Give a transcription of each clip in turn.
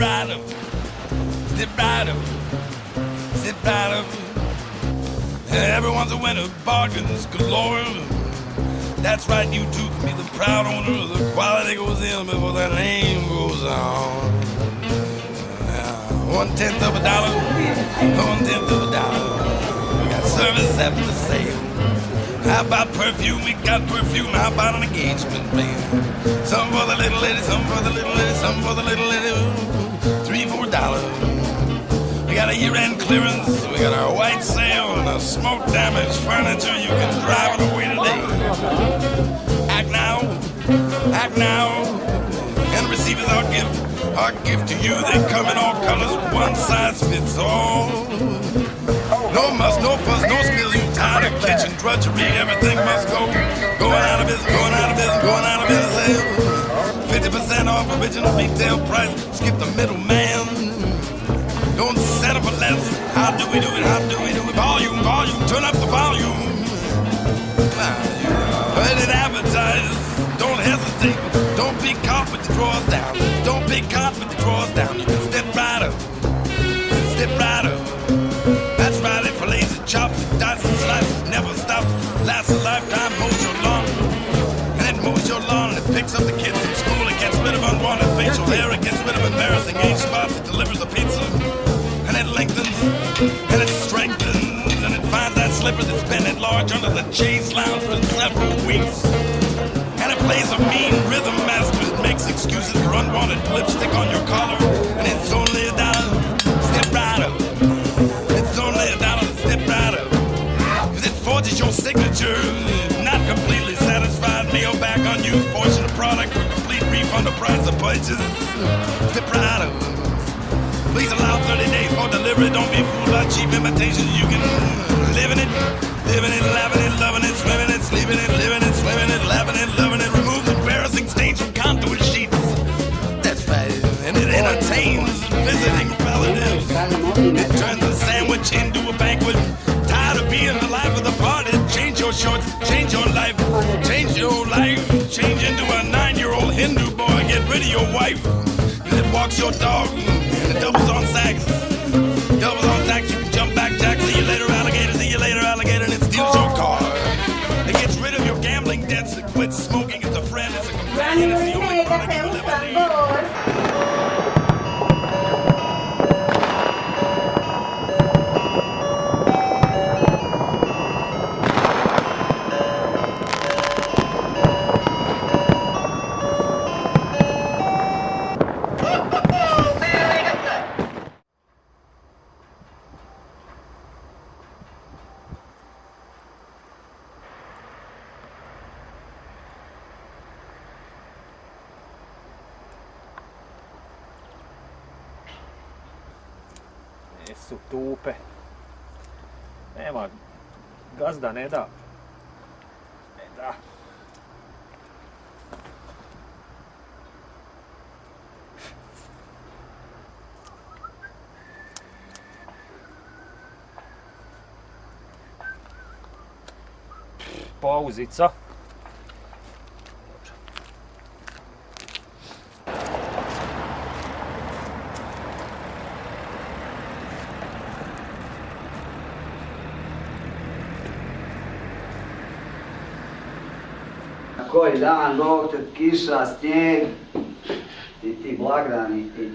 right up, step right up, step right up. Everyone's a winner, bargains galore. That's right, you too can be the proud owner. The quality goes in before that name goes on. 1/10 of a dollar, 1/10 of a dollar. We got service after the sale. How about perfume? We got perfume. How about an engagement ring? Some for the little lady, some for the little lady, some for the little lady. $3, $4. We got a year-end clearance. We got our white sale and our smoke-damaged furniture. You can drive it away today. Act now, act now, and receive as our gift. Our gift to you. They come in all colors. One size fits all. No muss, no fuss, no spills. You tired of kitchen drudgery? Everything must go. Going out of business, going out of business, going out of business. 50% off original retail price. Skip the middleman. Don't settle for less. How do we do it? How do we do it? Volume, volume. Turn up the volume. Let it advertise. Don't hesitate. Don't be caught with the drawers down. Don't be caught with the drawers down. You can step right up. Step right up. That's right, it fillets and chops, dice and slices, never stops, lasts a lifetime, mows your lawn. And it mows your lawn, and it picks up the kids from school, it gets rid of unwanted facial hair, it gets rid of embarrassing age spots, it delivers a pizza, and it lengthens, and it strengthens, and it finds that slipper that's been enlarged under the Chase Lounge for several weeks. And it plays a mean rhythm master, it makes excuses for unwanted lipstick on your collar, and it's only a dollar. Step right up. It's only a dollar to step right up. Cause it forges your signature. Not completely satisfied. Mail back unused portion of product for complete refund of price of purchase. Step right up. Please allow 30 days for delivery. Don't be fooled by cheap imitations. You can live in it, laughing it, loving it, swimming it, sleeping it, living it, swimming it, laughing it, loving it. Removes embarrassing stains from contour sheets. That's right. And it entertains visiting relatives. It turns a sandwich into a banquet. Tired of being the life of the party? Change your shorts, change your life, change your life. Change into a 9-year-old Hindu boy. Get rid of your wife. It walks your dog. And it doubles on sacks. Doubles on sacks. You can jump back, Jack. See you later, alligator. See you later, alligator. And it steals your car. It gets rid of your gambling debts. It quits smoking. It's a friend. It's a companion. It's the only product you will ever need. Su tupe. Nema, gazda ne da. Ne da. Pauzica. Koji dan, Bog te, kiša, snijeg i ti blagdani i...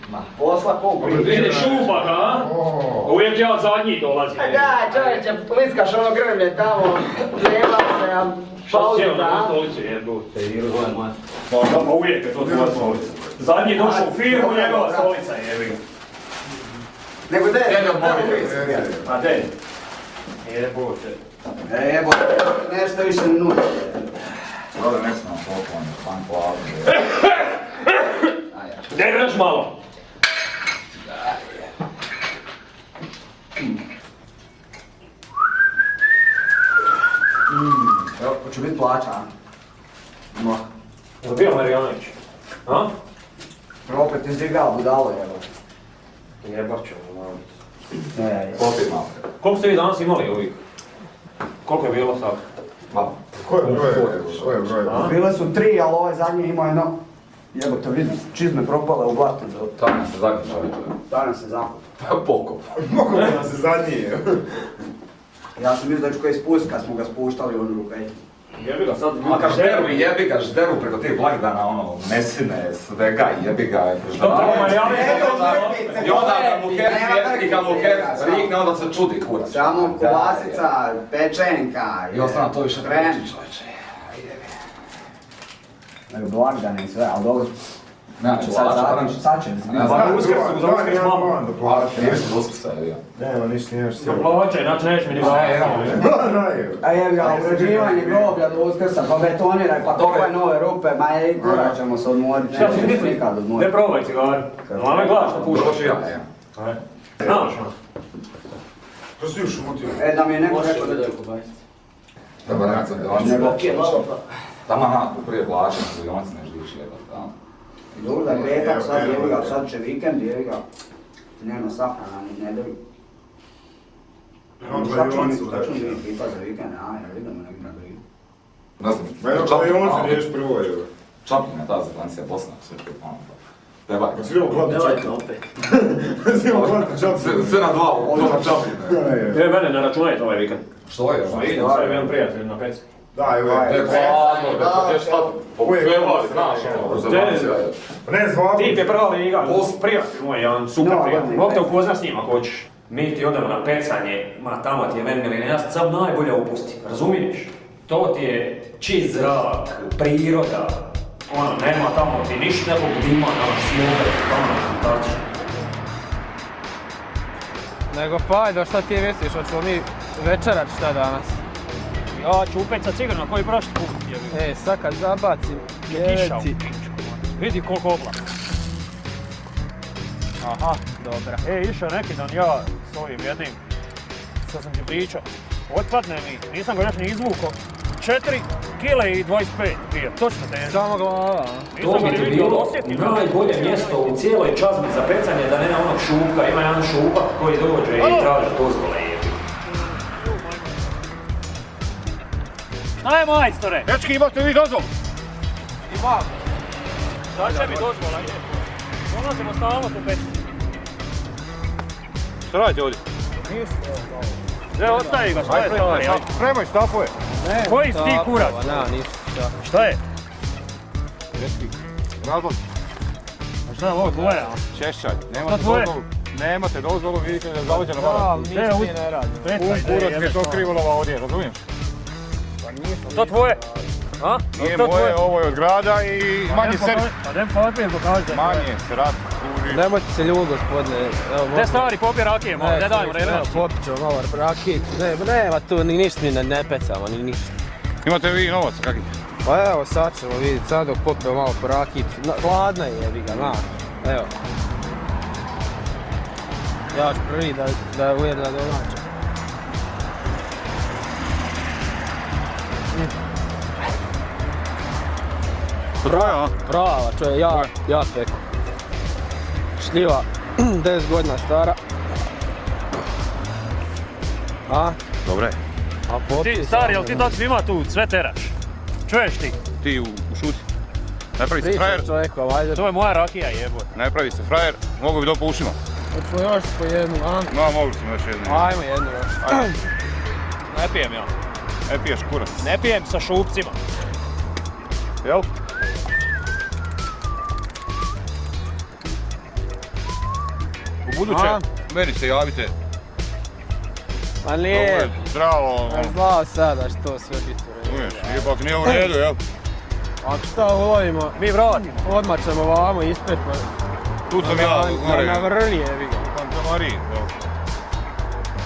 Ma, posla koliko... Vidi šupak, a? Uvijek ja zadnji dolazim. Da, čovječe, liskaš ono grmlje tamo, treba se, a pauza, Šta na stolicu, jebute, i rozvoj. Pa uvijek je to tvoja stolica. Zadnji došao u firmu, njegova stolica, jebi ga. Nego da je to bolje. A de? Jebote. Jebote, nešto više nude. Dobro, ne sam poklon, pan po audio. Ne greš malo. Evo, hoće biti plaća, a? Mah. Jel bio Marijanović? A? Opet izdigao budalo, evo. Jebat ću, malo. Popij malo. Koliko ste vi danas imali ovih? Koliko je bilo sad? Malo. Koje broj? Bile su 3, ali ovaj zadnji ima jedno Jebote vidi, čizme propale u blatu. Tamo se zaključao. Tamo se zakupio. Pokop. Mogu da se zadnije. Ja sam mislio da ću koji spust kad smo ga spuštali u rukaj. Jebi ga sad. A kad žderu i jebi ga, žderu preko tih blagdana, ono, mesine, svega, jebi ga. Što to ima ja I onda kad mu herci rikne, onda se čudi kurac. Samo kobasica, pečenka. I ostane to više krem. priči, čovječe. Nego blagdane i sve, ali dobro. Znači, Sad će Ne znam, Uskrs malo. Da plaća. nije se uskrsa, jebi ga. Nema ništa, nemaš sve. Plaća, inače neće mi ni A jebi ga, uređivanje groblja do Uskrsa, pa betoniraj, pa topaj nove rupe, ma i kurat ćemo se odmoriti, Šta ti nećemo se misliš? nikad Ne odmoriti. probaj cigaru. Malo me gledaš što pušaš. Došli ja, Znaš ono. Što si još umutio? Da mi je neko rekao da Treba nekad sam tamo tu prije plaća, milijonac ne ždiš jebat, da. dobro da je petak, sad jebi ga, sad će vikend, jebi ga. Nema sahrana ni nedelju. Imam Sad ćemo mi kladionicu, da. pipa za vikend, idemo negdje na brigu. Ne znam, Ma imam kladionicu, ideš prvo, evo. Čapljena ta zakoncija Bosna, sve što je ono. Treba. Pa svi imamo kladionicu. Svi imamo kladionicu. Sve na dva, doma čapljene. Mene ne računajte ovaj vikend. Što je? Pa idem, sad jedan prijatelj na peci. Da, evo je. To je hladno, da ćeš šta popjevali, znaš, ono, rezervacija je. Ne, zvamo. Tip je prva liga, prijatelj moj, jedan super prijatelj. Mogu te upoznat s njim ako hoćeš. Mi ti odemo na pecanje, ma tamo ti je meni, ja sam sad najbolje opustim, razumiješ? To ti je čist zrak, priroda, ono, nema tamo ti ništa nekog dima, naš smoga, tamo, fantastično. Nego Pajdo, šta ti misliš, hoćemo mi večerat šta danas? Ja ću upecat sigurno koji prošli put. Sad kad zabacim Kiša u 9. pičku. Vidi koliko oblaka. Aha, Dobra. išao neki dan ja s ovim jednim, što sam ti pričao. Otpadne mi, nisam ga još ni izvukao. 4 kile i 25 prije, točno te. Samo glava, a? To bi ti bilo najbolje mjesto u cijeloj čazmi za pecanje da nema onog šupka, ima jedan šupak koji dođe i traži dozvole jebi. Šta je majstore? Dečki, imate vi dozvolu? Imam. Šta će mi dozvola, ide? Dolazimo stalno tu pecati. Šta radite ovdje? Ne, ostavi ga, šta je to? Spremaj štapove. Koji si ti kurac? Nema ništa. Šta je? Dečki, razlog. A šta je ovo tvoje, a? Češćaj. Šta tvoje? Nemate dozvolu, vidite da je zavođena Da, vara. ništa mi ne radim. Kurac mi je to krivolova ovdje, razumiješ? To tvoje? A? Nije To moje, ovo je od grada i manje se... Pa dem papir pokaži da je Manje se rad kruži. Nemojte se ljubiti, gospodine. Te stari popir rakije, malo, ne dajmo redno. Popit ćemo malo rakijicu. Nema tu ni ništa mi ne pecamo, ni ništa. Imate vi novaca kakvih? Pa evo sad ćemo vidjeti, sad dok popijemo malo po rakijicu. Hladna je jebiga, evo. Ja ću prvi da ujedna domaća. Prava, čovje, ja peku. Šljiva, 10 godina stara. A? Dobre. A popij Ti stari, jel ti tako svima tu sve teraš? Čuješ ti? Ti ušuti. Ne pravi se frajer. priča čovjeku, valjda. To je moja rakija jebote. Ne pravi se frajer. Mogu bi do po ušima. Hoćemo još po jednu, a? No, mogli smo još jednu. Ajmo jednu još. Ne pijem ja. Ne piješ kurac. Ne pijem sa šupcima. Jel? U buduće, meni se javite. Ma nije, Zdravo. znao sada što sve biti u redu. Ipak nije u redu, jel? Ako šta ulovimo, Mi vratimo. odmah ćemo ovamo ispred Tu sam ja, gore. na vrli jebi ga. U kancelariji.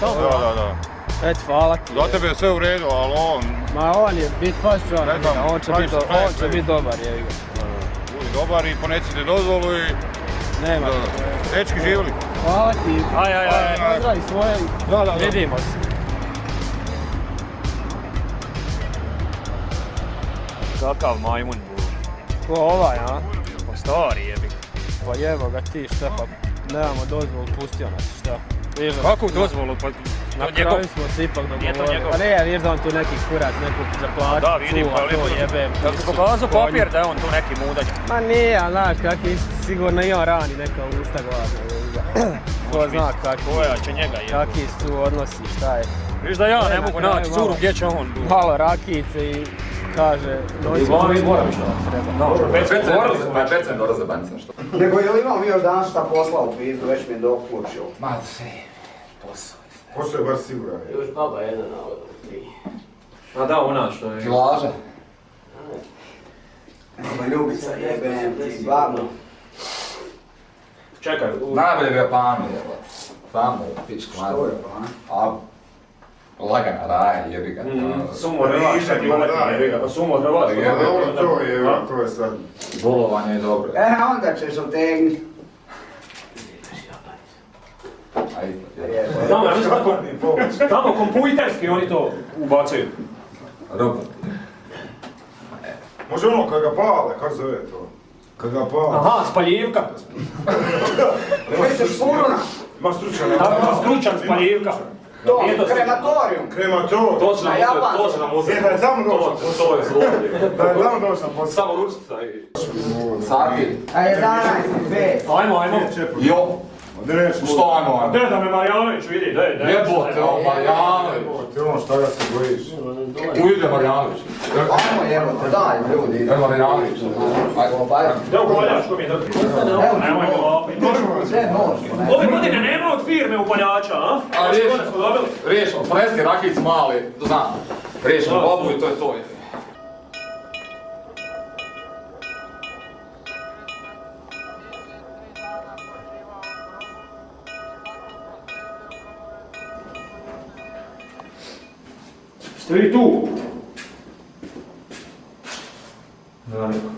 Tamo. Da. Eto, hvala ti. Za tebe je sve u redu, ali on Ma on je bit baš čovjek, Ne znam, on će pravi bit se frajer, on će bit dobar jebi ga. budi dobar i ponecite dozvolu i... Nema. Dečki živjeli. Hvala ti. Aj. Pozdravi svoje. Da. Vidimo se. Kakav majmun bu. Ko ovaj, a? Pa stari jebi. Pa jevo ga ti šta pa. Nemamo dozvolu, pustio nas šta. Kakvu dozvolu? Pa Na kraju smo se ipak dogovorili. Pa ne, vidiš da on tu neki kurac, nekog za plaću. Da, vidim, pa lijepo jebem. Jel ti pokazao papir da je on tu neki mudanj? Ma nije, ali znaš kakvi, sigurno i on rani neka usta gladna. Ko zna koja će njega jebati. Kakvi su tu odnosi, šta je. Viš da ja ne mogu naći curu gdje će on. Malo rakice i kaže, noći Pecem dolaze banica što. Nego je li imao mi još danas šta posla u pizdu, već mi je dokučio. Ma sve, posao. Posao je baš siguran. Još baba jedna navodno, 3. A da, ona što je... Kilaža. Ma ljubica jebem ti, glavno. Čekaj, Najbolje ga pami, jebate. Pami, pička. Što je pa? A, lagana raja, jebi ga. sumo rvača ti uleti, jebi ga, pa sumo rvača. To je sad. Bolovanje je dobro. Onda ćeš otegniti. Tamo kompujterski oni to ubacaju. Robot. Može ono kad ga pale, kako zove to? Kad ga pale. Aha, spaljivka. Misliš furuna? Ima stručan. Stručan spaljivka. To, krematorium. Kremator. Točno na muzeju. Da je tamo došla. To je zlo. Da je tamo došla. Samo ručica i... Sati. A 11, 5. Ajmo. Jo. Što ajmo? Da me Marjanović vidi, daj. Jebote, Marjanović. Ti ono šta ga se bojiš? Ujde Marjanović. Ajmo jebote, daj ljudi. Evo Marjanović. Evo koljačko mi je drži. Nemojmo lopiti. Sve možemo. Ove godine nema od firme upaljača, a? A riješimo, presti rakic mali, znam. Riješimo babu i to je to. Ste vi tu? Da, neko.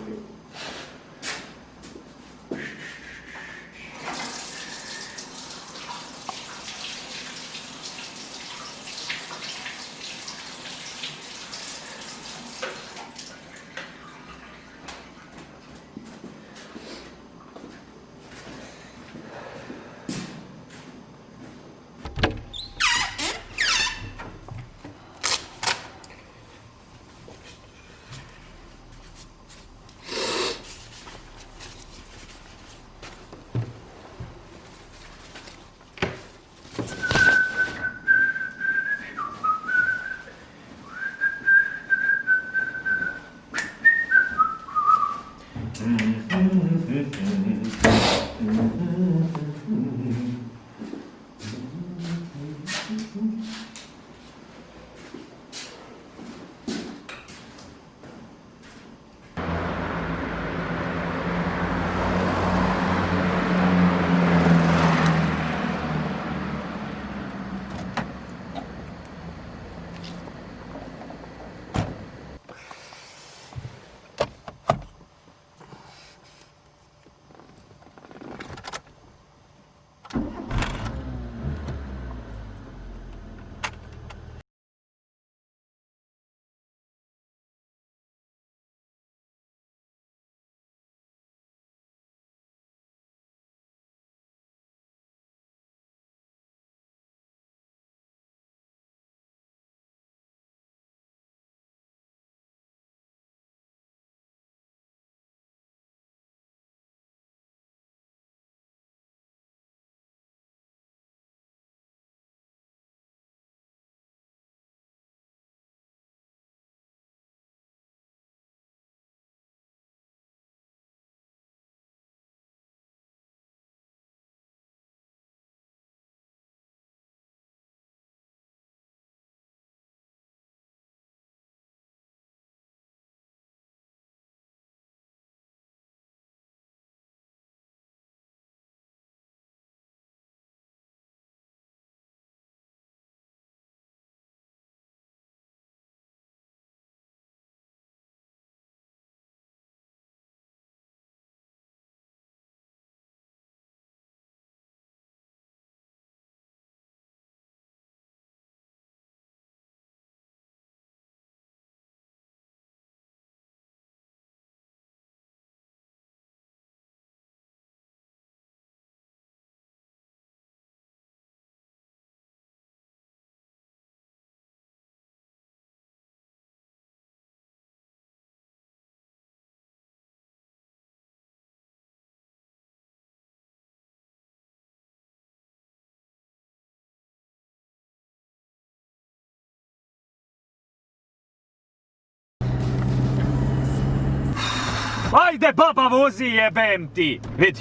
Ajde, baba vozi, jebem ti! Vidi,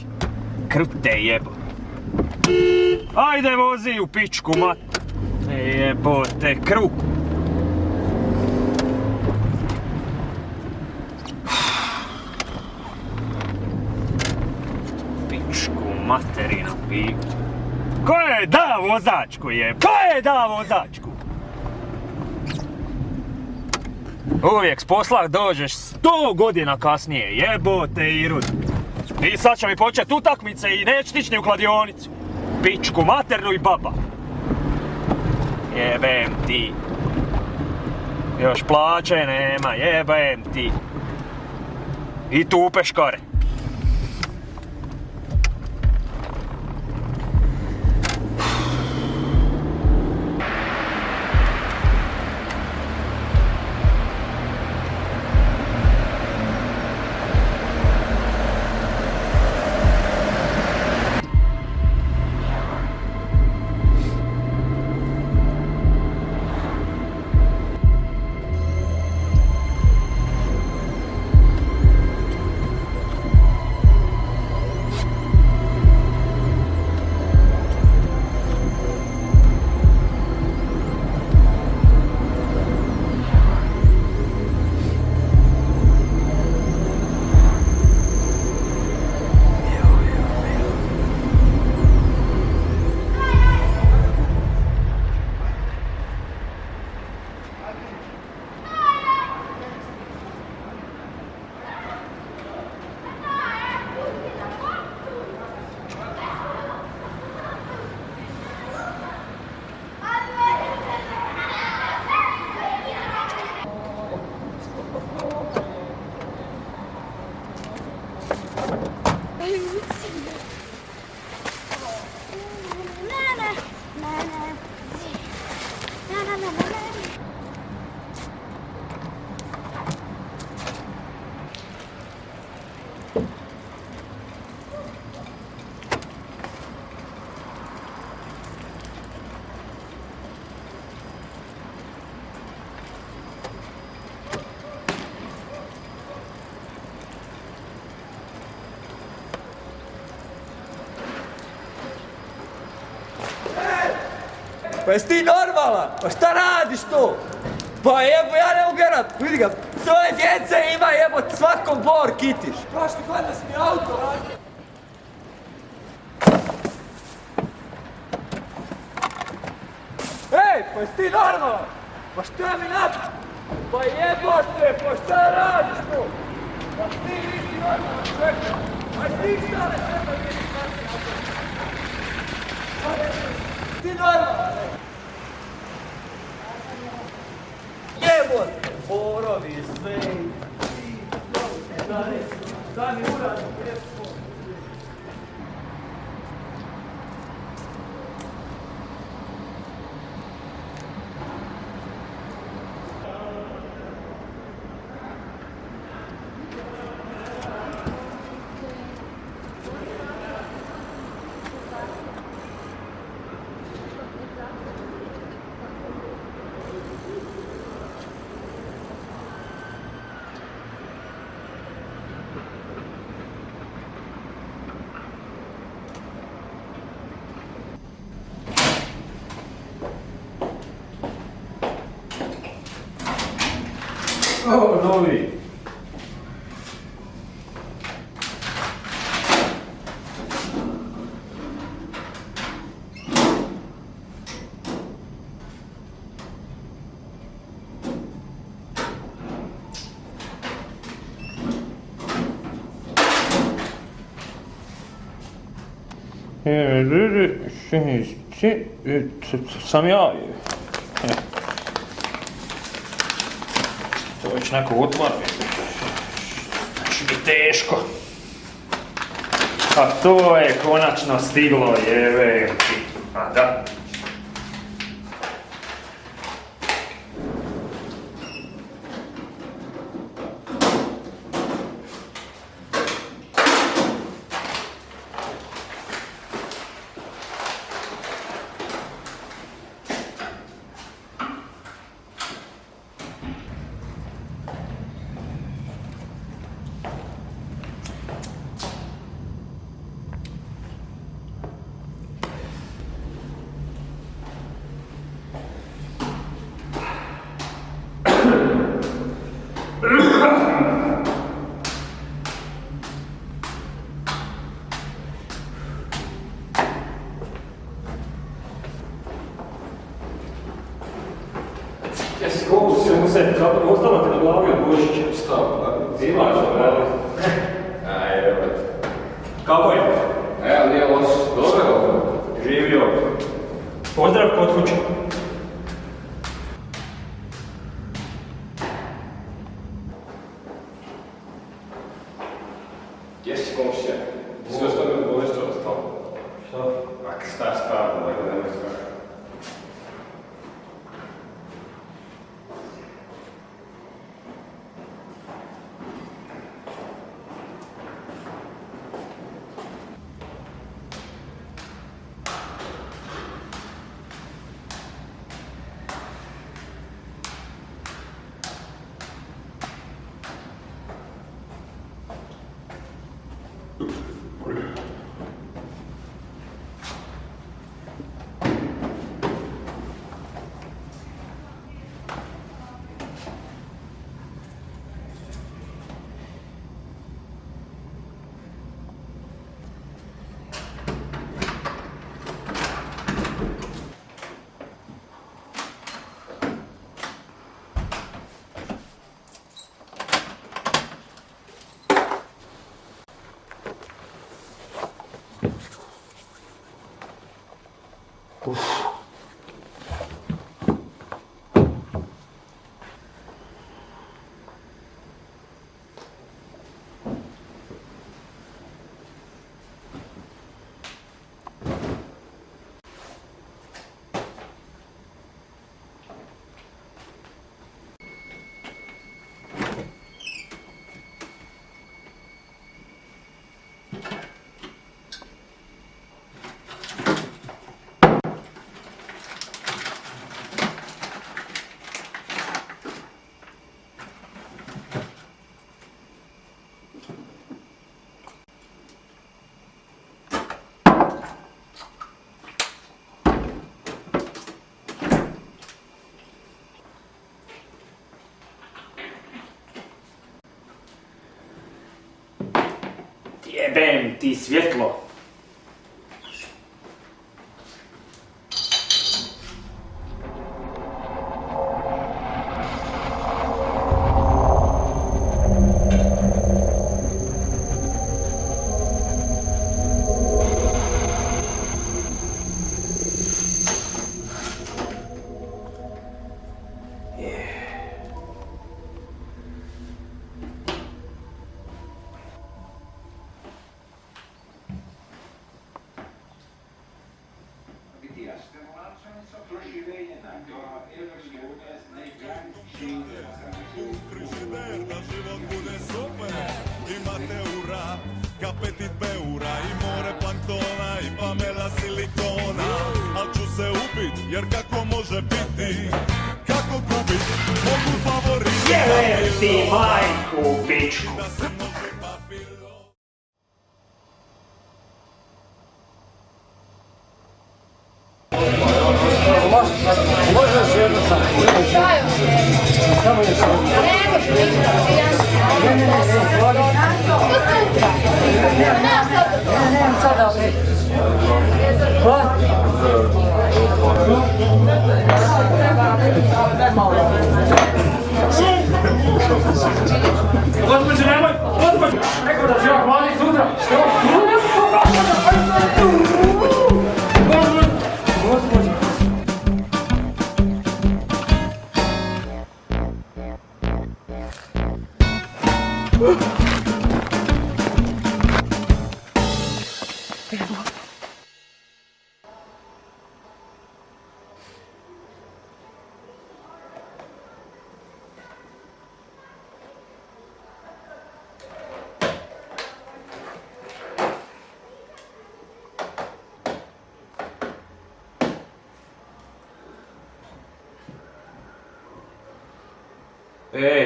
krute jebo. Ajde, vozi u pičku, mat. Jebote, kruk. Pičku materinu, pi. Ko je da vozačku, jeb? Ko je da vozačku? Uvijek s posla dođeš 100 godina kasnije, jebote Irud. I sad će mi počet utakmice i neću tići ni u kladionicu. Pičku maternu i baba. Jebem ti. Još plaće nema, jebem ti. I tupe škare. Pa jesi ti normalan? Pa šta radiš to? Pa jebo, ja ne mogu vjerat, vidi ga, svoje djece ima jebo, svakom bor kitiš. Prošli god da si mi auto radio. Ej, pa jesi ti normalan? Pa šta mi napravi? Pa jebote, pa šta radiš to? Pa ti nisi normalan, čekaj. Pa ti šta ne treba vidjeti kako auto? Pa ti normalan, ne? Jebote, borovi, sve, da mi uradim, jesko. O, novi. Sam ja. To već neko otvara. Znači mi teško. A to je konačno stiglo, jebe. A da. Jesi kogu se mu se, ostalo ti na glavi od Božića. Stavo, da? Imaš na glavi. Ajde, evo. Kako je? Nije loš. Dobro je ovo. Živio. Pozdrav kod kuće. Gdje si komšija? Sve što mi odgovoriti ostalo. Šta? Ak šta stavno, dakle nemoj sve. Jebem ti svjetlo. Frižider da život bude super, imate ura, kapetit beura i more planktona i pamela silikona. Al ću se ubit, jer kako može biti, kako gubit, mogu favoriti. Jebem ti majku, pičku. Da se može papilo. Može još jedno sam. Samo još jedno. Ne može ništa, nemam sada. Gospođe, nemoj! Gospođe! Rekao da ću ja hvaliti sutra! Što? Gospođe!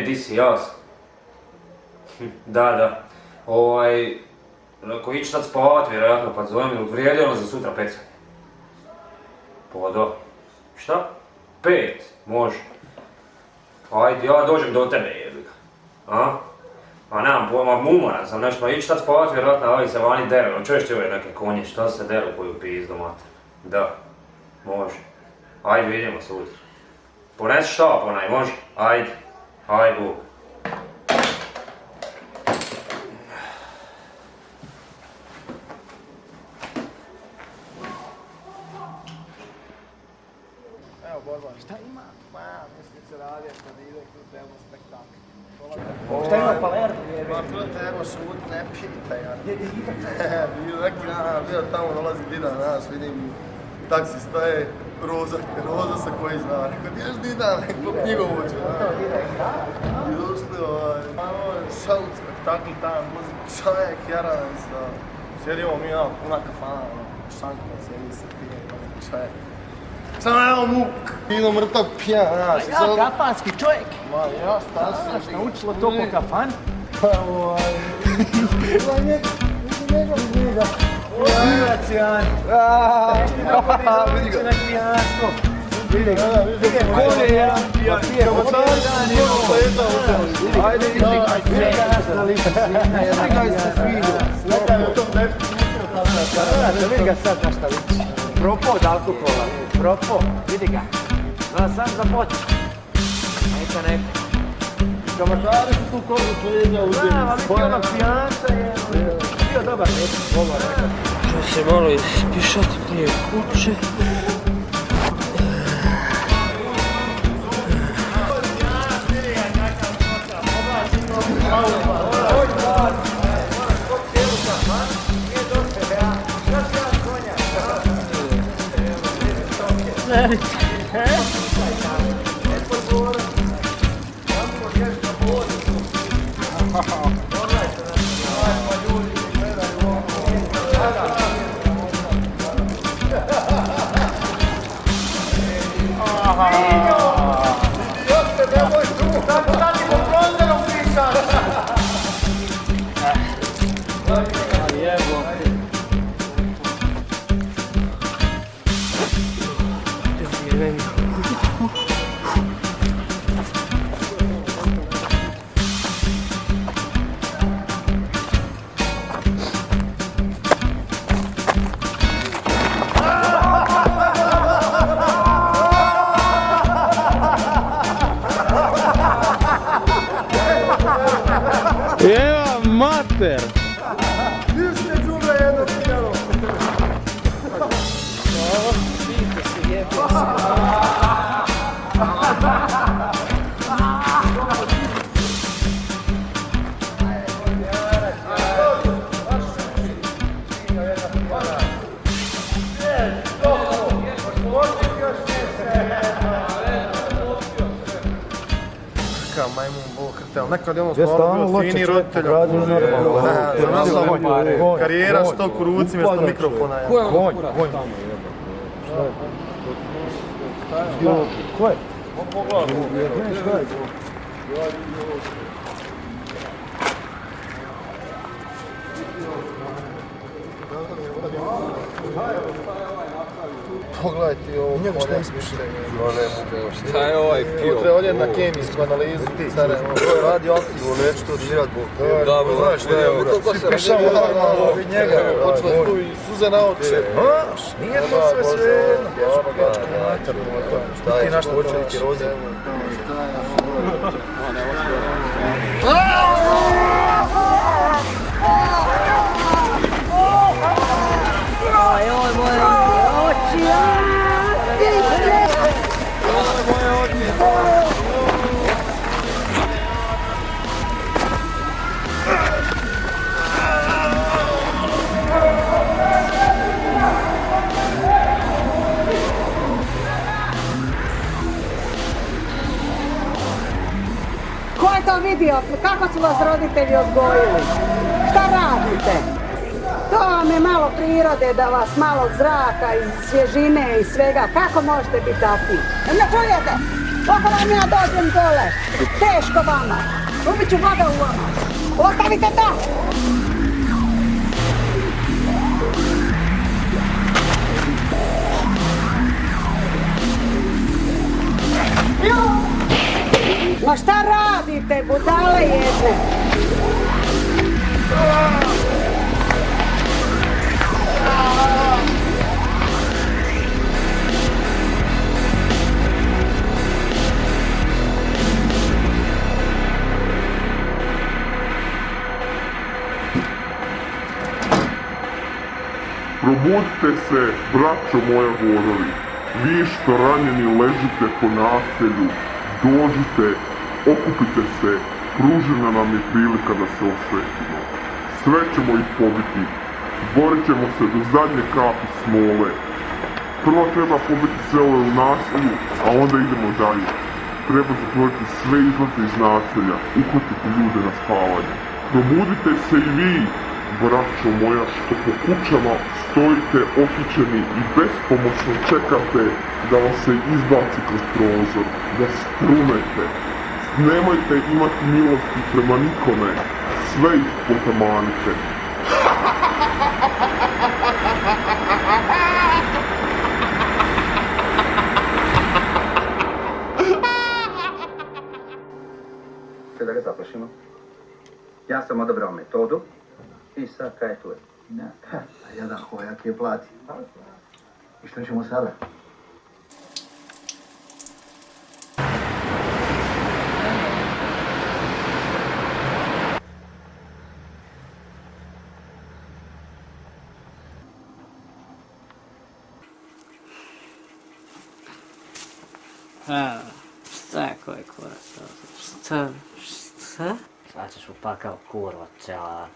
Di si, ja sam. Da. Ako ići sad spavat, vjerojatno, pa zovem, ili vrijedi ono za sutra pecanje? Pa da. Šta? 5, može. Ajde, ja dođem do tebe, jebiga. A? A nemam pojma, umoran sam nešto, ići sad spavat, vjerojatno, ali se vani deru. Čuješ ti ove neke konje, šta se deru koju pizdu, mater? Da, može. Ajde, vidimo sutra. Ponesi štap onaj, može? Ajde. Ajde, Bog. Evo Borban, šta ima? Ma, mislim se radi kad ide kroz demo spektakl. Šta ima Palermo? Ma, to treba šut, ne pitaj, ja. Bio neki dan, bio tamo, dolazi Dida nas, vidim, taksi staje, Roza sa koji zna. Rekao, ti ješ Dida, neko knjigovođe, I došli, šaut spektakl tamo, čovjek, jaran, sjedimo mi, puna kafana, šanka, sjedi se, pije, čovjek. Samo evo muk, bilo mrtav pijan, znaš. Ja, kafanski čovjek. Ma ja, šta si? Naučilo to po kafan? Pa njegov knjiga. Živac Jan. Vidi ga. Na klijanstvo. Vidi ga. Vidi ga. Kolje je pijan. Ajde, vidi ga. Vidi ga sad na šta vidiš. Propao od alkohola. Propao. Vidi ga. Zna sam za moć. Neka. Kamatari su tu kogu pleđa uzeli. Da, ali ti onog pijanca je bio dobar neki govor. Što se malo ispišati prije kuće. Evo mater! Više džubre jedno pijano. Majmun bol krtel. Nekad je ono stvarno bio fini roditelj. Karijera štok u ruci mjesto mikrofona. Konj. Ko je? Pogledaj ti ovo. Njega šta ismišljenje. Šta je ovaj pio? Treba odjeti na kemijsku analizu. Care, ovo je radioaktivno, neću to odživat Bog. Da, znaš šta je ovo? Svi pišamo od njega. Počela tu i suze na oče. Nije to sve svejedno. Šta je naš počelnik i roze? Oj, moje oči, ko je to vidio? Kako su vas roditelji odgojili? Šta radite? To vam je malo prirode, da vas malo zraka i svježine i svega. Kako možete biti takvi? Ne čujete? Kako vam ja dođem dole? Teško vama. Ubit ću voda u vama. Ostavite to! Ma šta radite, budale jedne? Probudite se, braćo moja gorovi. Vi što ranjeni ležite po naselju, dođite, okupite se, pružena nam je prilika da se osvetimo. Sve ćemo ih pobiti, borit ćemo se do zadnje kapi smole. Prvo treba pobiti sve ove u naselju, a onda idemo dalje. Treba zatvoriti sve izlaze iz naselja, uhvatiti ljude na spavanje. Probudite se i vi, braćo moja, što po kućama stojite okićeni i bespomoćno čekate da vas se izbaci kroz prozor, da strunete. Nemojte imati milosti prema nikome, sve ih potamanite. Sve da ga zaplašimo. Ja sam odabrao metodu i sad kaj je tu je? A jedan hojak je plati. I što ćemo sada? Šta koji kurac? Šta? Sad ćeš u pakao kurva čela.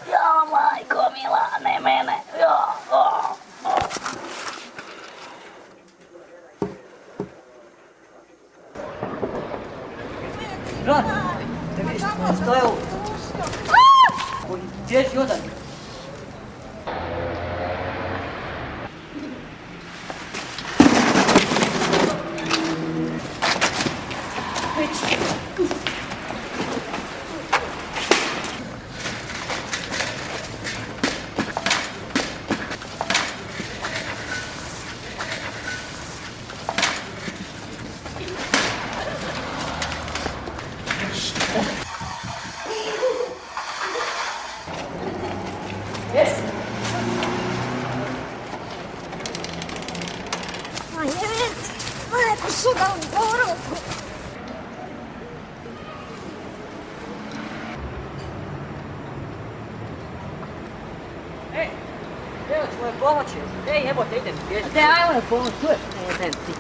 Ja, majko mila, ne mene. Brat, te vidiš što je ovo? Gdje je Jodan? Evo ćemo je pomoći. Ej, jebote, idem. Gdje, ajmo je pomoći, tu je. Idem ti.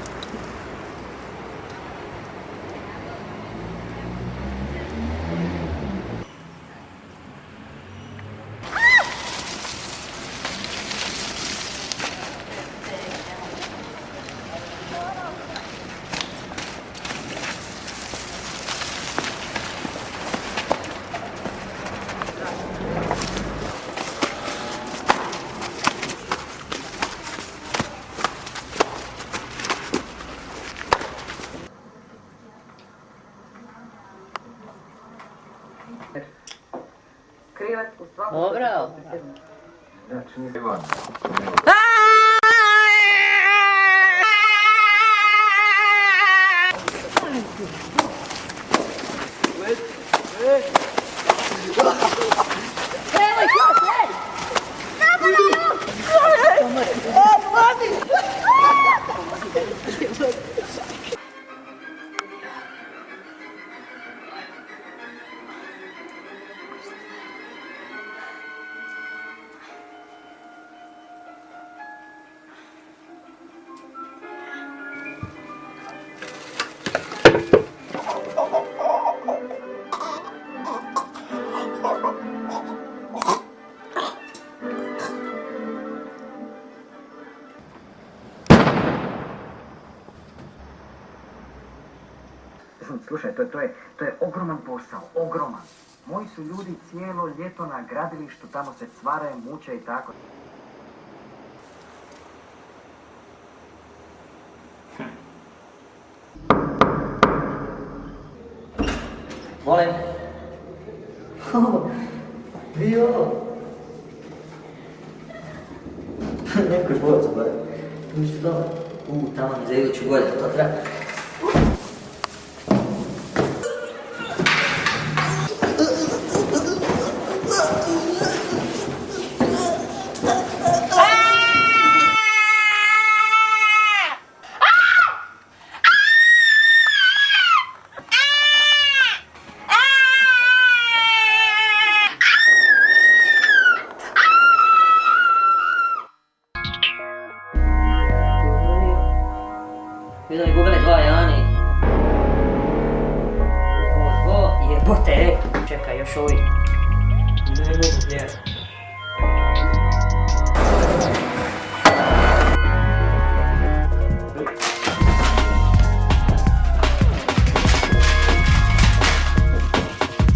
Krivac u svakom... Dobro. Znači, nije Ivan. Evo ih još, ej! Kako da još? Vladi! slušaj, to je ogroman posao, ogroman. Moji su ljudi cijelo ljeto na gradilištu, tamo se cvare, muče i tako. Molim. Bio. Neko je boca, bare. Ništa dobro. Tamo za iduću godinu, to treba. Vidim li gubili 2 Jani. Jebote, čekaj, još ovi. Ne mogu gdje.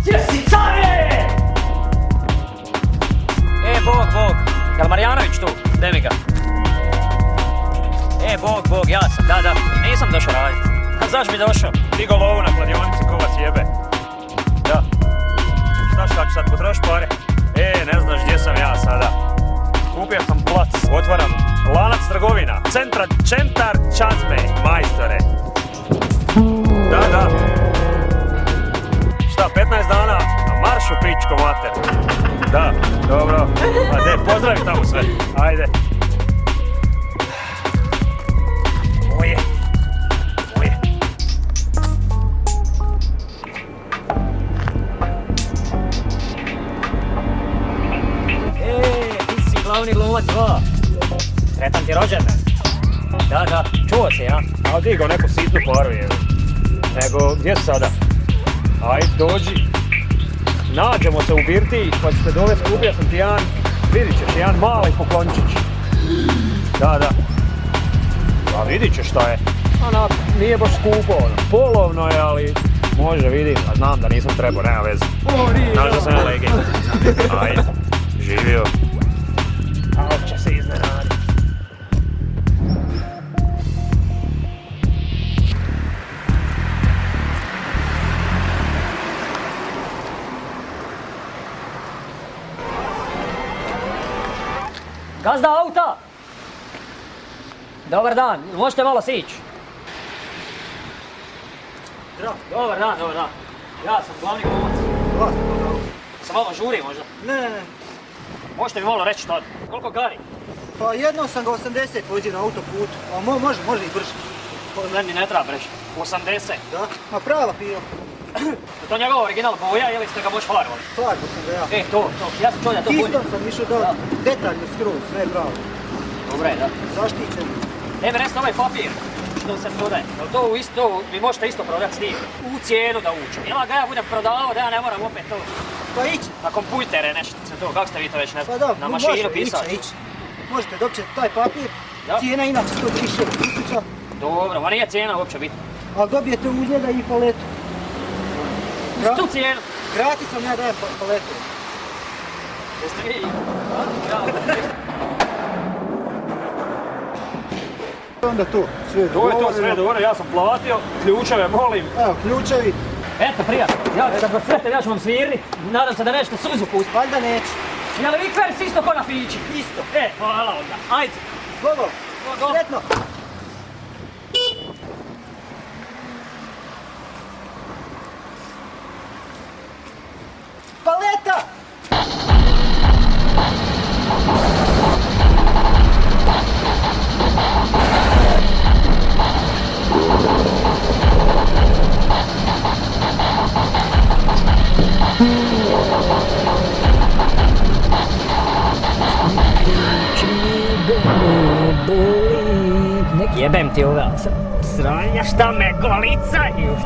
Gdje si, care? Bog, jel Marjanović tu? Gdje mi ga? Bog, ja sam, da, nisam došao raditi. A zašto bi došao? Digo lovu na kladionici, ko vas jebe. Da. Znaš kako sad potroši pare? Ne znaš gdje sam ja sada. Kupio sam plac, otvaram lanac trgovina. Centar čazme, majstore. Da. Šta, 15 dana, na maršu pičko mater. Da, dobro. A pozdravi tamo sve, ajde. Moje. Ti si glavni glumac 2. Sretan ti rođendan. Da, čuo si, ja? A digo neku sitnu paru, je. Nego, gdje si sada? Ajde, dođi. Nađemo se u birtiji, pa ću te dovesti, kupio sam ti jedan, vidit ćeš, jedan mali poklončić. Da. A vidit ćeš šta je. Nije baš skupo, polovno je, ali može, vidi. A znam da nisam trebao, nema veze. Znaš da sam ja legend. Ajde, živio. Ali će se iznenaditi. Gazda auta! Dobar dan, možete malo sići? Dobar dan. Ja sam glavni glumac. Sam malo žuri možda? Ne. Možete mi malo reći što? Koliko gari? Pa jednom sam ga 80 vozio na autoputu, a može i brže. Meni ne treba brže. 80? Da, ma prava piva. Je to njegov original boja ili ste ga moć farbali? Farbo sam ga ja. To, ja sam čuo da to bolje. Kistom sam išao da detaljno skroz, sve je pravo. Dobre, da. Zaštićen. Mi recite ovaj papir što se prodaje. Jel to isto, vi možete isto prodati s njim? U cijenu da uđe. Jel ga ja budem prodavao da ja ne moram opet to? Pa ići. Na kompujtere nešto se to, kako ste vi to već ne znam? Pa da, na mašinu pisati? Ići. Možete dobiti taj papir, cijena inače 136.000. Dobro, ma nije cijena uopće bitna. Ali dobijete uz njega i paletu. Tu cijenu? Gratis vam ja dajem paletu. Jeste vi? Onda to, sve To je to sve dobro, ja sam platio, ključeve molim. Evo, ključevi. Eto, prijatelj, ja kad vas sretem, ja ću vam svirni. Nadam se da nećete suzu pustiti. Valjda neću. Jel vi kvers isto ko na pići? Isto. Hvala onda. Ajde. Slobo, sretno. Paleta! Jebem ti ove sranja šta me golicaju.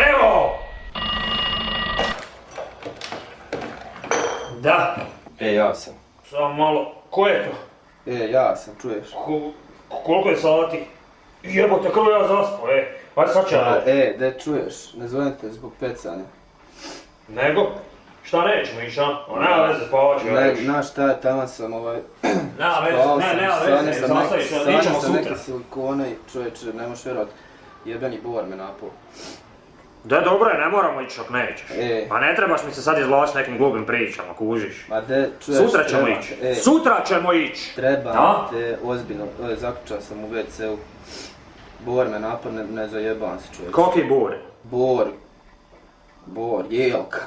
Evo! Da. Ja sam. Samo malo, ko je to? Ja sam, čuješ? Koliko je sati? Jebote, kako ja zaspao, Ajde sad će ja. De čuješ, ne zovete zbog pecanja. Nego? Šta nećemo ići, a? Nema veze, spavat ću ja još. Znaš šta je, tamo sam Nema veze, zastaviš, ićemo sutra. neke silikone i čovječe, ne možeš vjerovat, jebeni bor me napao. Da, dobro je, ne moramo ići ako nećeš. Pa ne trebaš mi se sad izvlačiti nekim glupim pričama, kužiš. Ma de, čuješ, sutra ćemo ići. Sutra ćemo ići! Treba te, ozbiljno, zaključao sam u WC-u. Bor me napao, ne zajebam se čovječe. Koki bor? Bor, jelka.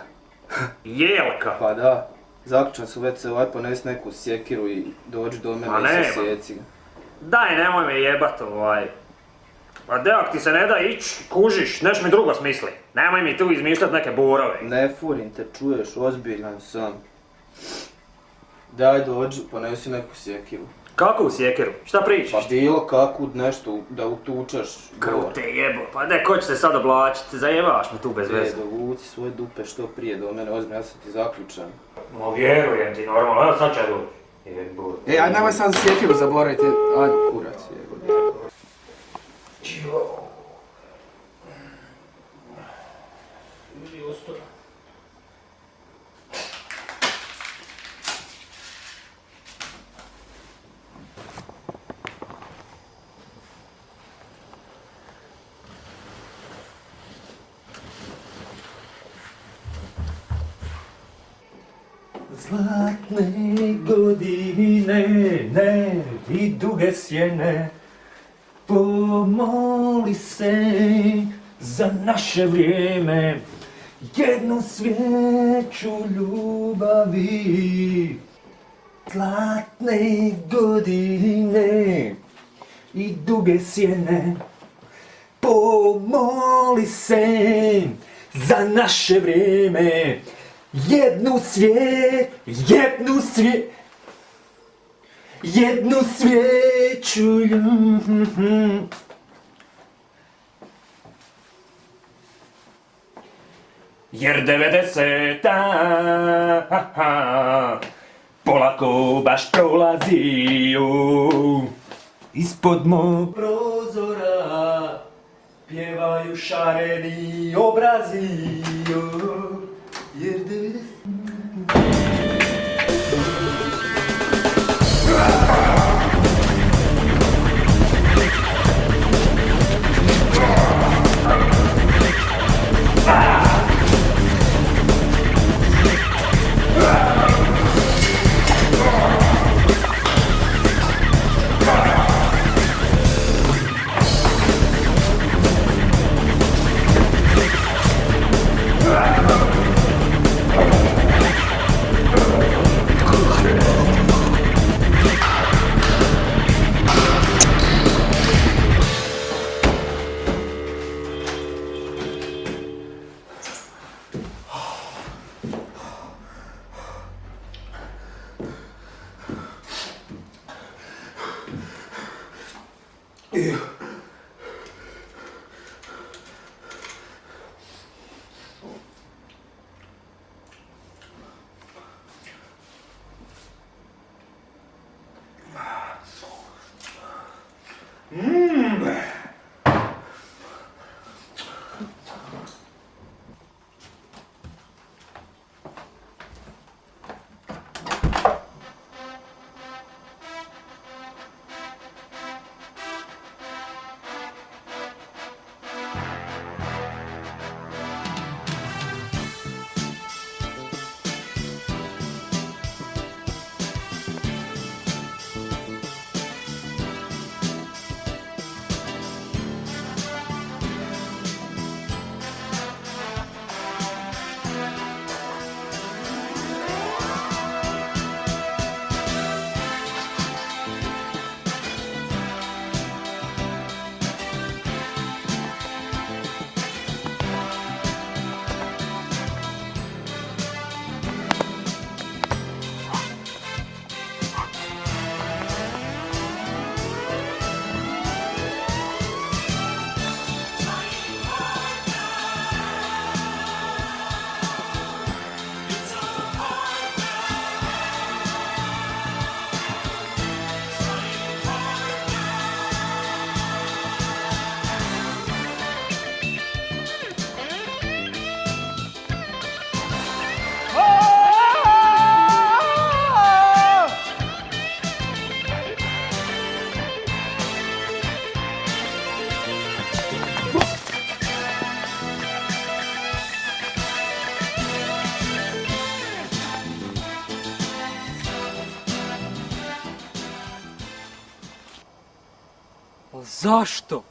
Jelka? Pa da. Zaključan su WC-u, aj ponesi neku sjekiru i dođi do mene i sasjeci ga. Daj, nemoj me jebat Pa deak ti se ne da ić, kužiš, neš mi drugo smisli. Nemoj mi tu izmišljat neke borove. Ne furim te, čuješ, ozbiljan sam. Daj dođi, ponesi neku sjekiru. Kakvu sjekiru? Šta pričaš? Pa bilo kakvu nešto da utučaš bor. Krute jebo, pa de ko će se sad oblačit, zajebaš me tu bez veze. Dovuci svoje dupe što prije do mene, ozbiljno, ja sam ti zaključan. Ma vjerujem ti normalno, evo sad će doći. Ajde nemoj sam sjekiru zaboravite, ajde kurac jebo. Ljudi ostoja. Zlatne godine, ne, i duge sjene, pomoli se za naše vrijeme, jednu svijeću ljubavi. Zlatne godine i duge sjene, pomoli se za naše vrijeme, jednu svijeću ljubavi. Jer 90-ta polako baš prolaziju ispod mog prozora, pjevaju šareni obrazi. Jer 90... Zašto?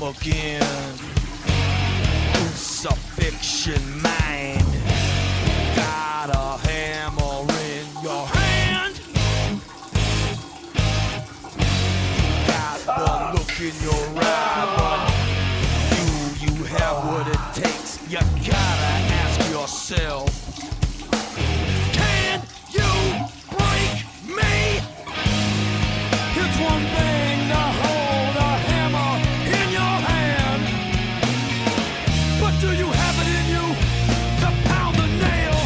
Again, crucifixion mind. Got a hammer in your hand. Got the look in your eye, but you have what it takes. You gotta ask yourself, can you break me? It's one thing to hold a hammer in your hand, but do you have it in you to pound the nail?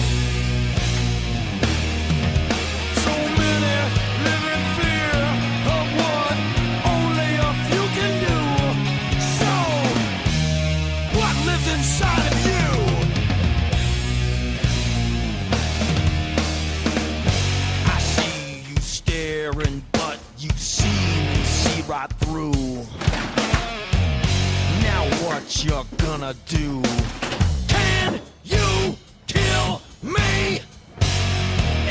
So many live in fear of what only a few can do. So, what lives inside of you? I see you staring, but you see right through. Now what you gonna do? Can you kill me?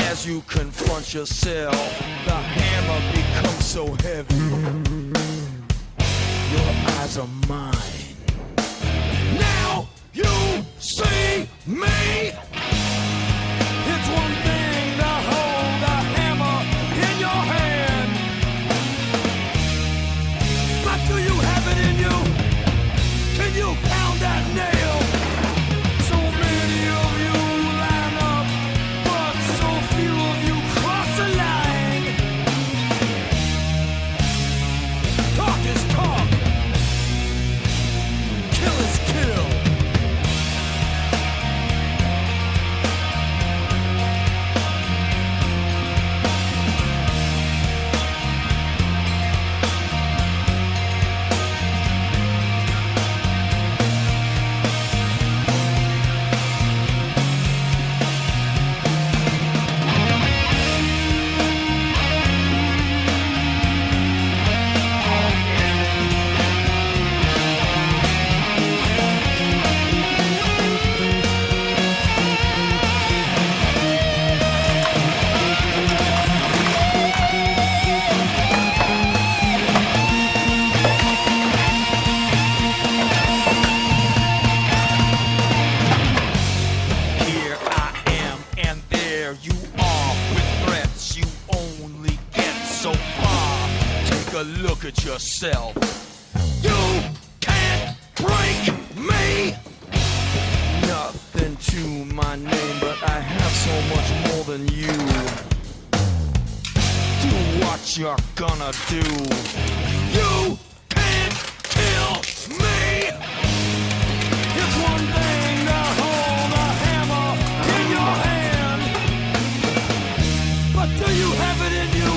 As you confront yourself, the hammer becomes so heavy. Your eyes are mine. Now you see me. It's one thing to hold a hammer in your hand, but do you have it in you? Can you pound that nail? So many of you line up, but so few of you cross the line. Talk is talk. Kill is kill. look at yourself. You can't break me. Nothing to my name, but I have so much more than you. Do what you're gonna do. You can't kill me. It's one thing to hold a hammer in your hand, but do you have it in you?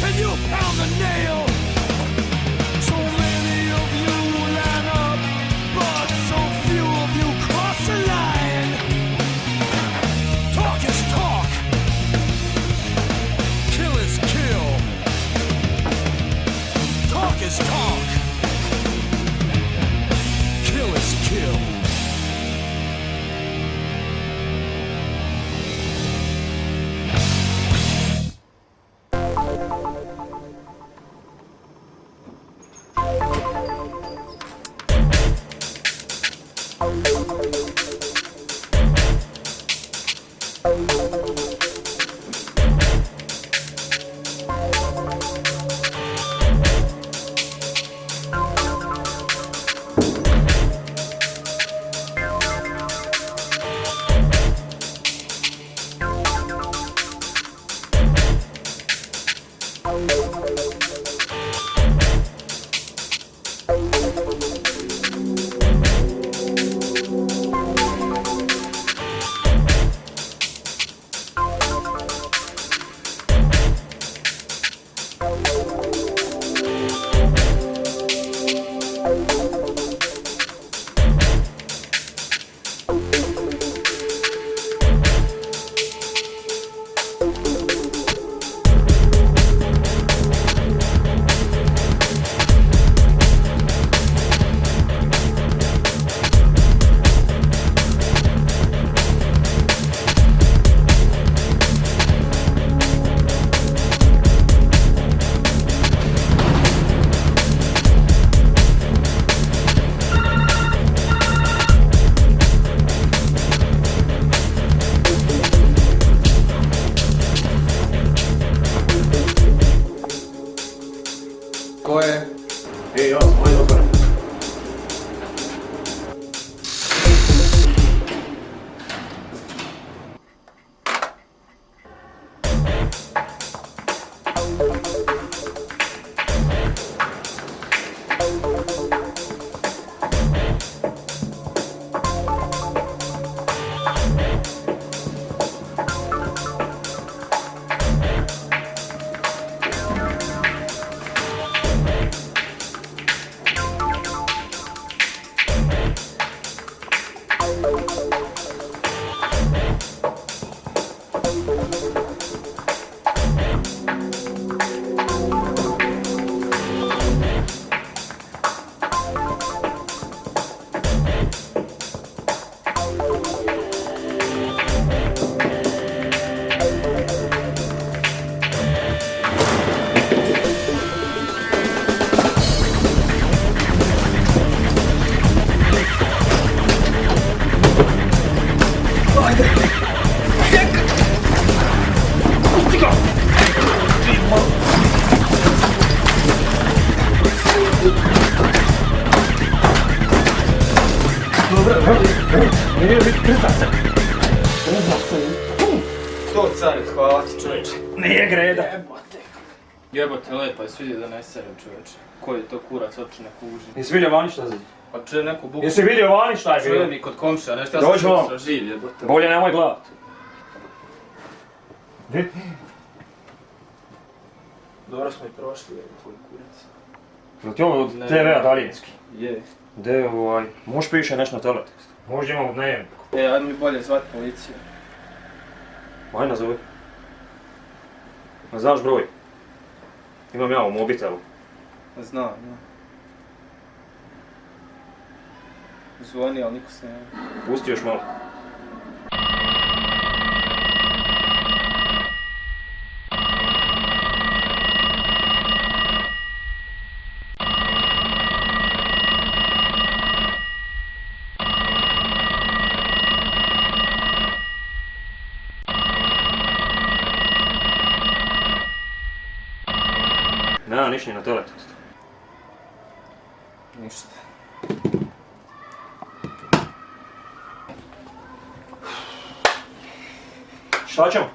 Can you pound the nail? So many of you line up, but so few of you cross the line. Talk is talk. Kill is kill. Talk is talk. Kill is kill. Ko je? Ja sam, ajde otvore. To car, hvala ti čovječe. Nije greda. Jebote, lepo je svidio da ne serem čovječe. Koji je to kurac uopće ne kuži. Jesi vidio vani šta zdi? Pa čuje neku buku. Jesi vidio vani šta je bilo? Čuje mi kod komšija, nešto ja Dođi sam vam. čuo živ jebote. Bolje nemoj gledat. Gdje? Dobro smo i prošli, tvoj kurac. Jel ti ovo od TV-a daljinski? Je. Gdje muž piše nešto na teletekstu. Možda imamo dnevnik. Ajde mi bolje zvati policiju. Ajde nazovi. Ma znaš broj? Imam ja u mobitelu. Znam. Zvoni, ali niko se ne javi. Pusti još malo. nema ništa ni na teletestu. Ništa. Šta ćemo?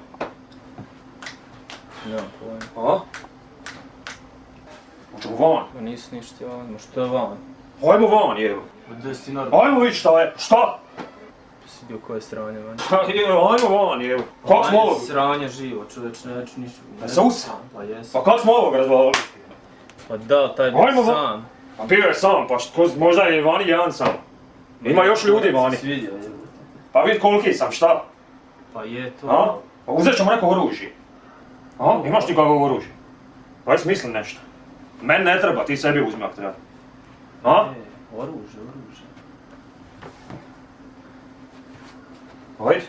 Nemam pojma. A? Hoćemo van? Ma nisu ništa van, ma što je van? Hajmo van, jevo. Gdje si normalno? Ajmo vidjeti šta je. Šta? Si bio koje strane van? Ajmo van, jevo. Kako smo ovog? Sranje živo, čovječ, neću ništa. Pa se usram? Pa jesam. Pa kako smo ovog razvalili? Pa da, taj bio sam. Pa bio je sam, pa možda je vani jedan sam. Ima još ljudi vani. Svidio, jevo. Pa vidi koliki sam, šta? Pa je to. A? Pa uzet ćemo neko oružje. A? Imaš ti kakvo oružje? Pa je smislim nešto. Meni ne treba, ti sebi uzmi ako treba. A? Oružje. Ajde.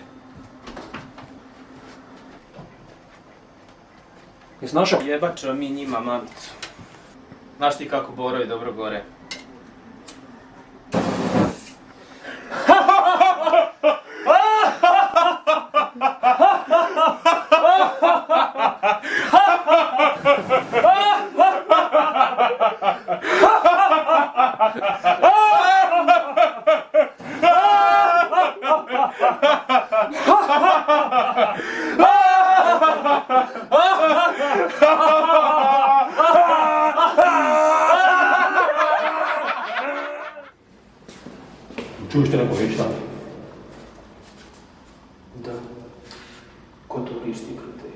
Jesi našao? Jebat ćemo mi njima mamicu. Znaš ti kako borovi dobro gore? Čuješ te neko reći tamo? Da. Ko to vrišti krute?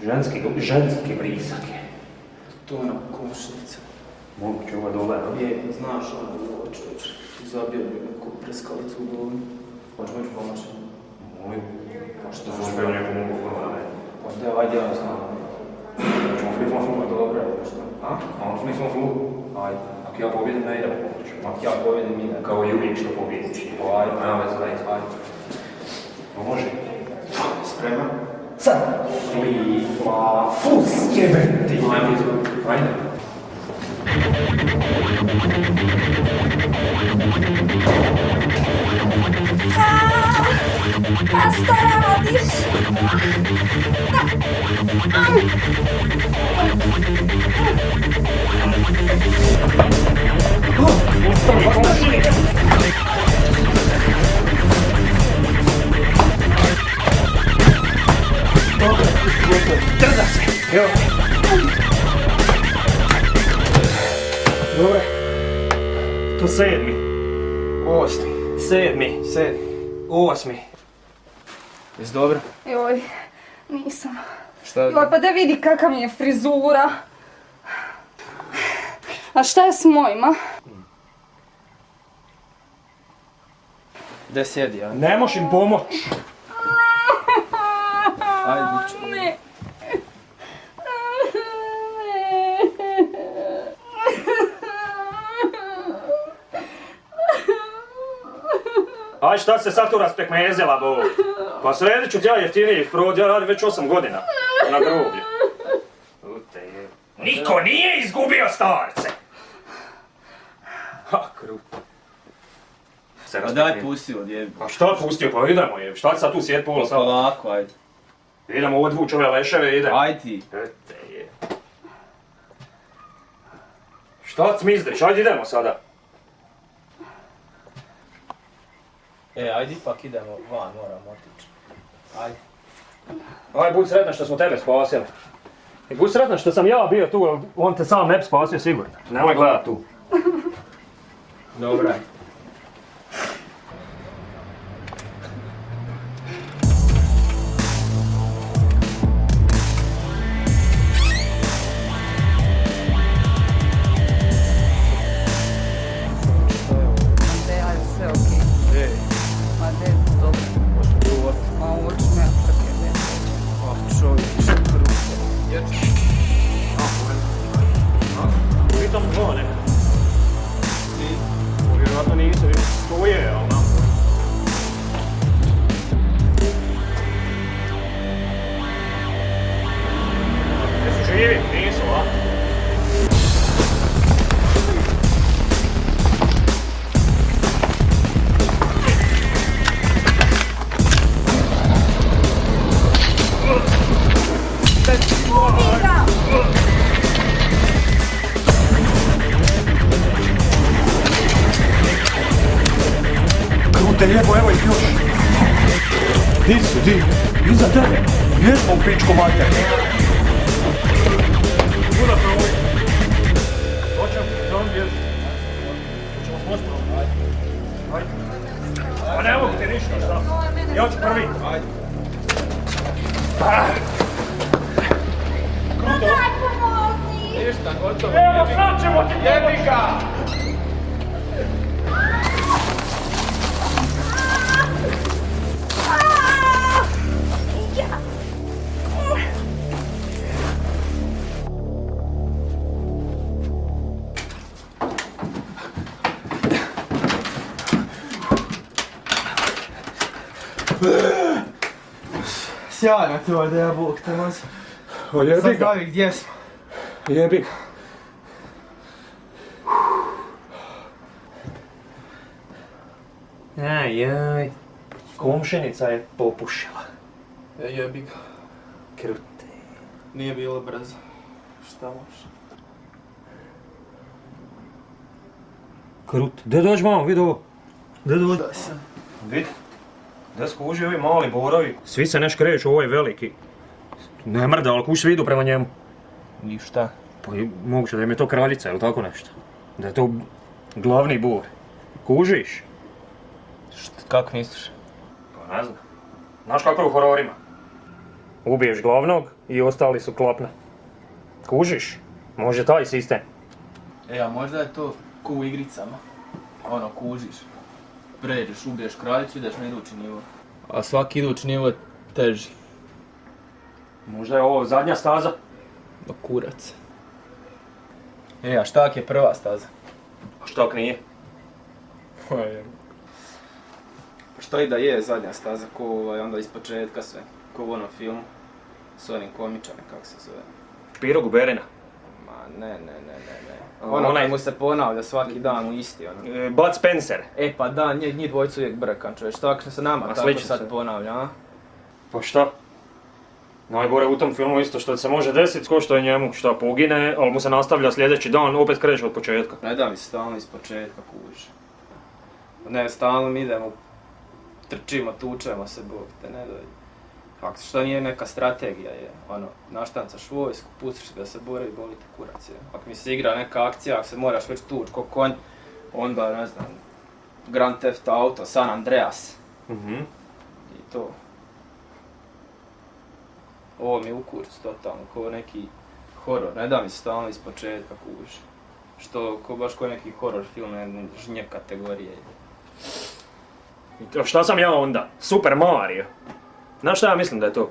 Ženski vrisak je. To je ona košnica. Moguće ova dole, a? Je, znaš ono ovo čovječ. Zabio bi neku preskalicu u glavu. Hoćemo ići pomoći? Molim. Pa što se bio neko mogu formati? Pa da, ajde ja znam. Hoćemo flip-flop dobro, ili što? A? A flip-flop? Ajde. Ako ja pobjedim, ne idem pomoći. Ako ja pobjedim, idem. Kao i uvijek što pobjediš. Ajde, nema veze, ajde. Pa može. Spreman? Sad. Flip-flop, jebem ti. Ajde. A šta radiš? Trza se! Evo. Dobre. To 7. 8. 7. 8. Jesi dobro? Joj, nisam. Šta? Joj, pa da vidi kakva mi je frizura. A šta je s mojima? Gdje sjedi, ja? Ne moš im pomoći. Ajde, ću. Ne. Aj šta se sad tu raspekmezela, bo? Pa sredit ću ti ja jeftinijih provod, ja radim već 8 godina. Na groblju. Niko nije izgubio starce! Ha, kruto. Pa daj pusti od jebi. Pa šta pustio, pa idemo jebi, šta ti sad tu sjed pola sata? Polako, ajde. Idemo odvući ove leševe, idemo. Ajde ti. Ete je. Šta cmizdriš, ajde idemo sada. Ajde ipak idemo van, moramo otići. Ajde. Aj, budi sretna što smo tebe spasili. I budi sretna što sam ja bio tu, on te sam ne bi spasio sigurno. Nemoj gledat tu. Dobra. Pitam zvone. Vjerojatno nisu, to je, ali nam. Jesu živi? Nisu, a? Ubij ga! te jebo, evo ih još. Di su, di? Iza tebe. Jesmo u pičku mater. Kuda se ovo? Doćemo smoći prvo. Ajde. Pa ne mogu ti ništa, šta? Ja ću prvi. Ajde. Kruto. Ništa, gotovo. Evo, sad ćemo ti jebi ga! Sjajna to ideja, Bog te mozi. O jebi Sad ga. gavi, gdje smo? Jebi ga. Ajaj, komšenica je popušila. Jebi ga. Krute. Nije bilo brzo. Šta može? Krut. Gdje dođi mamo, vidi ovo. Gdje dođi? Da sam. Vidi. Gdje skuži ovi mali borovi. Svi se neš kreću, ovo je veliki. Ne mrda, ali kuš svi idu prema njemu. Ništa. Pa moguće da im je to kraljica ili tako nešto. Da je to glavni bor. Kužiš? Kako misliš? Pa ne znam. Znaš kako je u hororima? Ubiješ glavnog i ostali su klopna. Kužiš? Može taj sistem. A možda je to ko u igricama. Ono, kužiš. Pređeš, ubiješ kraljicu, ideš na idući nivo. A svaki idući nivo je teži. Možda je ovo zadnja staza? Ma kurac. A šta ak je prva staza? A šta ak nije? Šta i da je zadnja staza, ko onda iz početka sve. Ko u onom filmu. S onim komičanem, kako se zove. Špiro Guberina. Ma ne. Ono kaj mu se ponavlja svaki dan u isti ono. Bud Spencer. Pa da, njih dvojicu uvijek brkam čovječ, što ako se nama tako sad ponavlja, a? Pa šta? Najgore u tom filmu isto što se može desiti, ko što je njemu, šta pogine, ali mu se nastavlja sljedeći dan, opet kreće od početka. Ne da mi se stalno iz početka kuži. Ne, stalno mi idemo, trčimo, tučemo se, Bog te ne dođe. Fakt, što nije neka strategija je, ono, naštancaš vojsku, pustiš da se bore i boli te kurac je. Ako mi se igra neka akcija, ako se moraš već tuć ko konj, onda, ne znam, Grand Theft Auto, San Andreas. I to. Ovo mi je u kurcu totalno, ko neki horor, ne da mi se stalno iz početka kužiš. Što, baš ko neki horor film, jedne žnje kategorije. Šta sam ja onda? Super Mario. Znaš šta ja mislim da je to?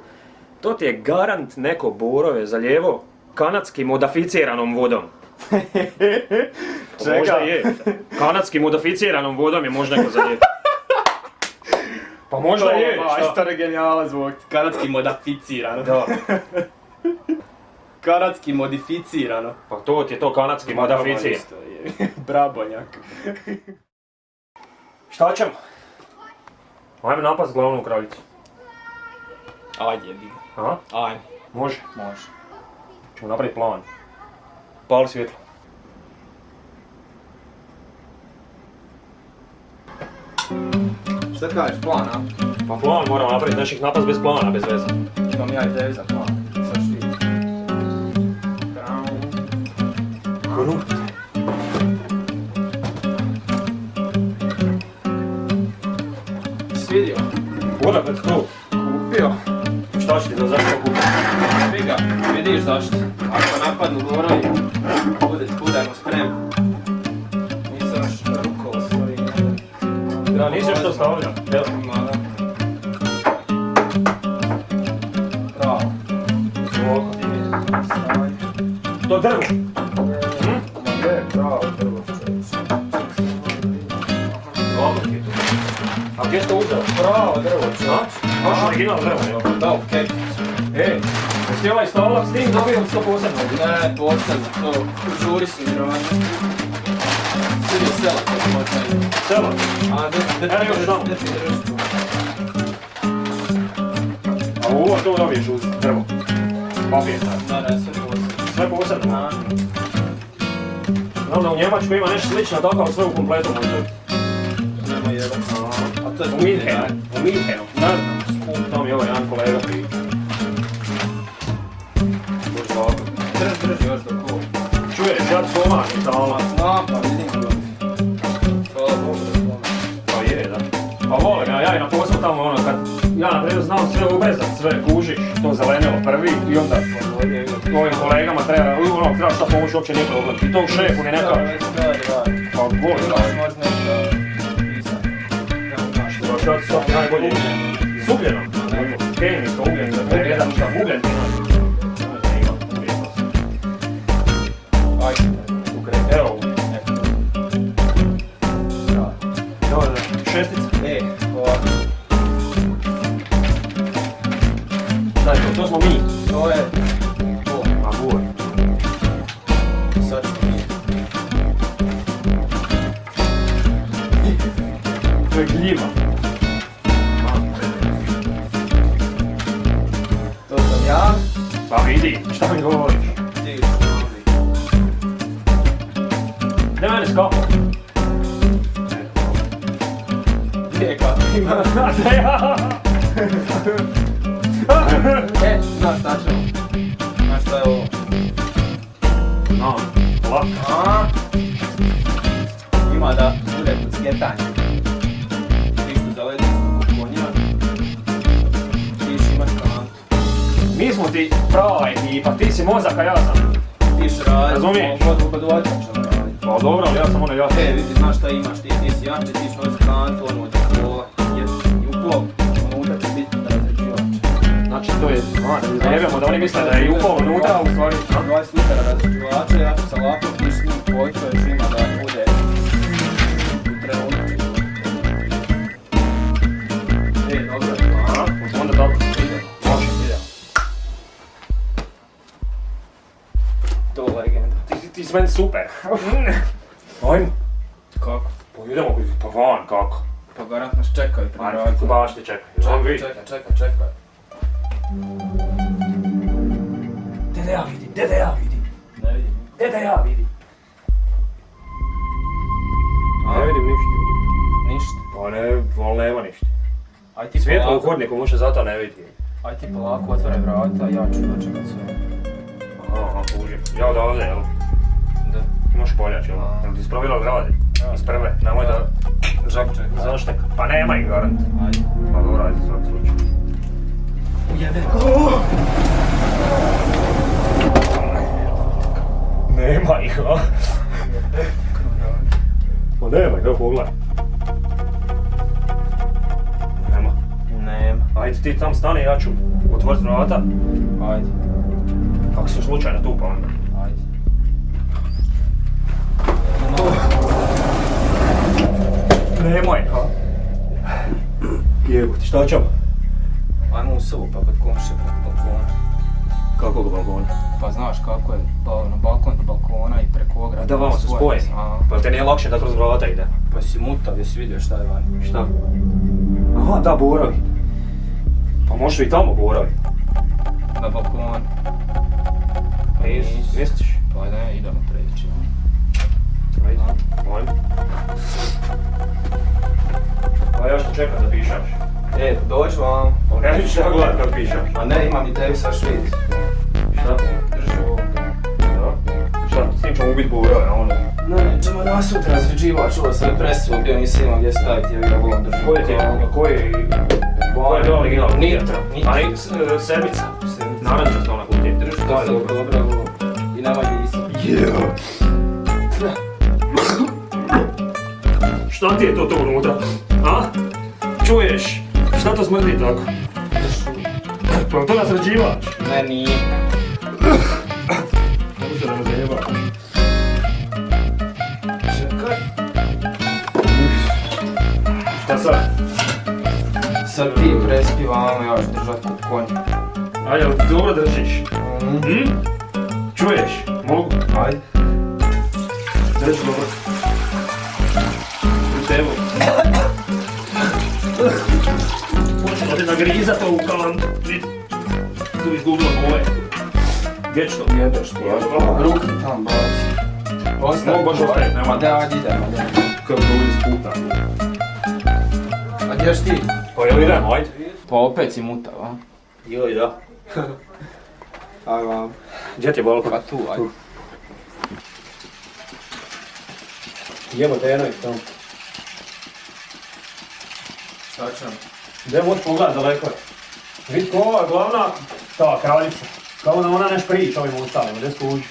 To ti je garant neko borove zaljevo kanadski modificiranom vodom. Čega? Možda je. Kanadski modificiranom vodom je možda neko zaljevo. Pa možda je. Majstor je genijala zvuk. Kanadski modificirano. Da. Kanadski modificirano. Pa to ti je to kanadski modificirano. Brabonjak. Šta ćemo? Ajme napast glavnu kraljicu. Ajde jebi ga. Aha? Ajme. Može? Može. Ćemo napraviti plan. Pali svjetlo. Šta kažeš, plan, a? Pa plan moramo napraviti, neših napast bez plana, bez veze. Imam ja ideju za plan. Sad šti. Krute. Svidio? Odakle ti to? Kupio. Šta će ti da zašto kupiti? Figa, vidiš zašto? Ako napadnu borovi, budemo spremni. Nisam još rukao svoji. Ja nisam što stavlja. Evo. Mada. Bravo. Zvoko. To drvo. Ma je, bravo, drvo. Dobro ti je to. A gdje si to uzeo? Bravo, drvo, čovječ. Baš original drvo. Da, okej. Jesi ovaj stolak s tim dobio to posebno? Ne, posebno, to žuri si mirovanje. Svidio sela, to je možda. Sela? A, Evo još tamo. A ovo to dobiješ uz drvo? Papir, da? Ne, sve posebno. Sve posebno? Znam da u Njemačkoj ima nešto slično, tako sve u kompletu možda. Nema jedan. A to je U Minhenu, ne znam, to mi je ovaj jedan kolega prije. Drži još dok ovo. Čuješ, ja ti pomažem tamo. Znam, pa vidim. Hvala Bogu da pomažem. Pa je, da. Pa volim, ja i na poslu tamo ono kad ja na primjer znam sve ubezat, sve kužiš, to zelenilo prvi i onda ovim kolegama treba šta pomoći, uopće nije problem. I tog šefu ni ne kažeš. Pa volim, da. Šta ti svaki najbolji iz ugljena? Kemijska ugljen, jedan šta ugljen ti naš. Ajde, evo. Dobro, šestica. Ovako. Šta je to? To smo mi. To je to. A bur. Sad ćemo mi. To je gljiva. To sam ja. Pa vidi, šta mi govoriš? Ne mene skapo. Gdje je kapo? Ima. Znaš šta ćemo? Znaš šta je ovo? No, lako. Ima da bude kod skjetanja. Ništa za ledinskog konja. Tiš imaš kantu. Mi smo ti prava ekipa, ti si mozak, a ja sam. Tiš radi. Razumiješ? Kod Vojka ćemo raditi. Pa dobro, ali ja sam ono jači. Vidi, znaš šta imaš, ti si jači, tiš nosi kantu, ono od kola. I u pol, unutra će biti razređivač. Znači to je, da jebemo da oni misle da je upao unutra, u stvari. 20 litara razređivača, ja ću sa lakom tiš s njim Vojko još ima da bude u trenutku. Dobro je plana. Onda dobro, ide. Može, ide. To legenda. Ti si meni super. Ajmo. Kako? Pa idemo, pa van, kako? Pa garant nas čekaju pri vratu. Baš ti čekaj. Čekaj. Dede ja vidim. Ne vidim. Dede ja vidim. Ne vidim ništa. Ništa? Pa ne, nema ništa. Aj ti Svjetlo u polako. hodniku može zato ne vidi. Aj ti polako otvaraj vrata, ja ću dočekat sve. Aha, kužim. Ja odavde, jel? Da. Imaš poljač, jel? Jel ti ispravila gradi? Iz prve, nemoj da... Zaštek. Pa nema ih garant. Ajde. Pa dobro, ajde, svaki slučaj. Ujebe. Nema ih, a? Pa nema ih, evo pogledaj. Nema. Ajde ti tam stani, ja ću otvoriti vrata. Ajde. Kako si slučajno tu pa onda? Ajde. Nema ih, a? Jebote, šta ćemo? Ajmo u sobu pa kod komšije preko balkona. Kakvog balkona? Pa znaš kako je, na balkon do balkona i preko ograda. Da, vama su spojeni. Pa te nije lakše da kroz vrata ide? Pa si mutav, jesi vidio šta je vani? Šta? Aha, da, boravi. Pa možeš i tamo boravi. Na balkon. Pa misliš? Pa ne, idemo preći. Ajde, ajde. Pa ja što čekam da pišaš. Dođi vam. Pa ne ćeš ja gledat kad pišaš. A ne, imam i tebi sad švit. Šta? Drži ovo. Da? Šta, s tim ćemo ubiti borave, a onda? Ne, ćemo nasutra razređivač, ovo sam presu, bio nisam imao gdje staviti, ja ga volim držati. Koji ti je, koji je to original? Nitra. A i sedmica? Narančasta ona kutija. Drži to se dobro, ovo. I nama nisam. Šta ti je to unutra? A? Čuješ? Šta to smrdi tako? Pa je to razređivač? Ne, nije. Kako se da razređivač? Čekaj. Šta sad? Sad ti prespi vamo, ja ću držat kod konja. Ajde, dobro držiš. Čuješ? Mogu? Ajde. Drži dobro. U tebu. Počelo ti nagrizat ovu kantu. Tu izgubilo boje. Gdje ću to? Jebeš ti, ruku tam baci. Ostavi. Mogu baš ostaviti, nema. Ma da, ajde idemo. Kako to uvijek sputa. Ideš ti? Pa jel idemo, ajde. Pa opet si mutav, a? Joj, da. Aj vam. Gdje ti je Bolko? Pa tu, ajde. Jebote, jedno ih tamo. Šta će nam? Gdje moći pogledat daleko je? Vidi ko ova glavna, ta kraljica. Kao da ona neš priča ovim ostalima, gdje služi?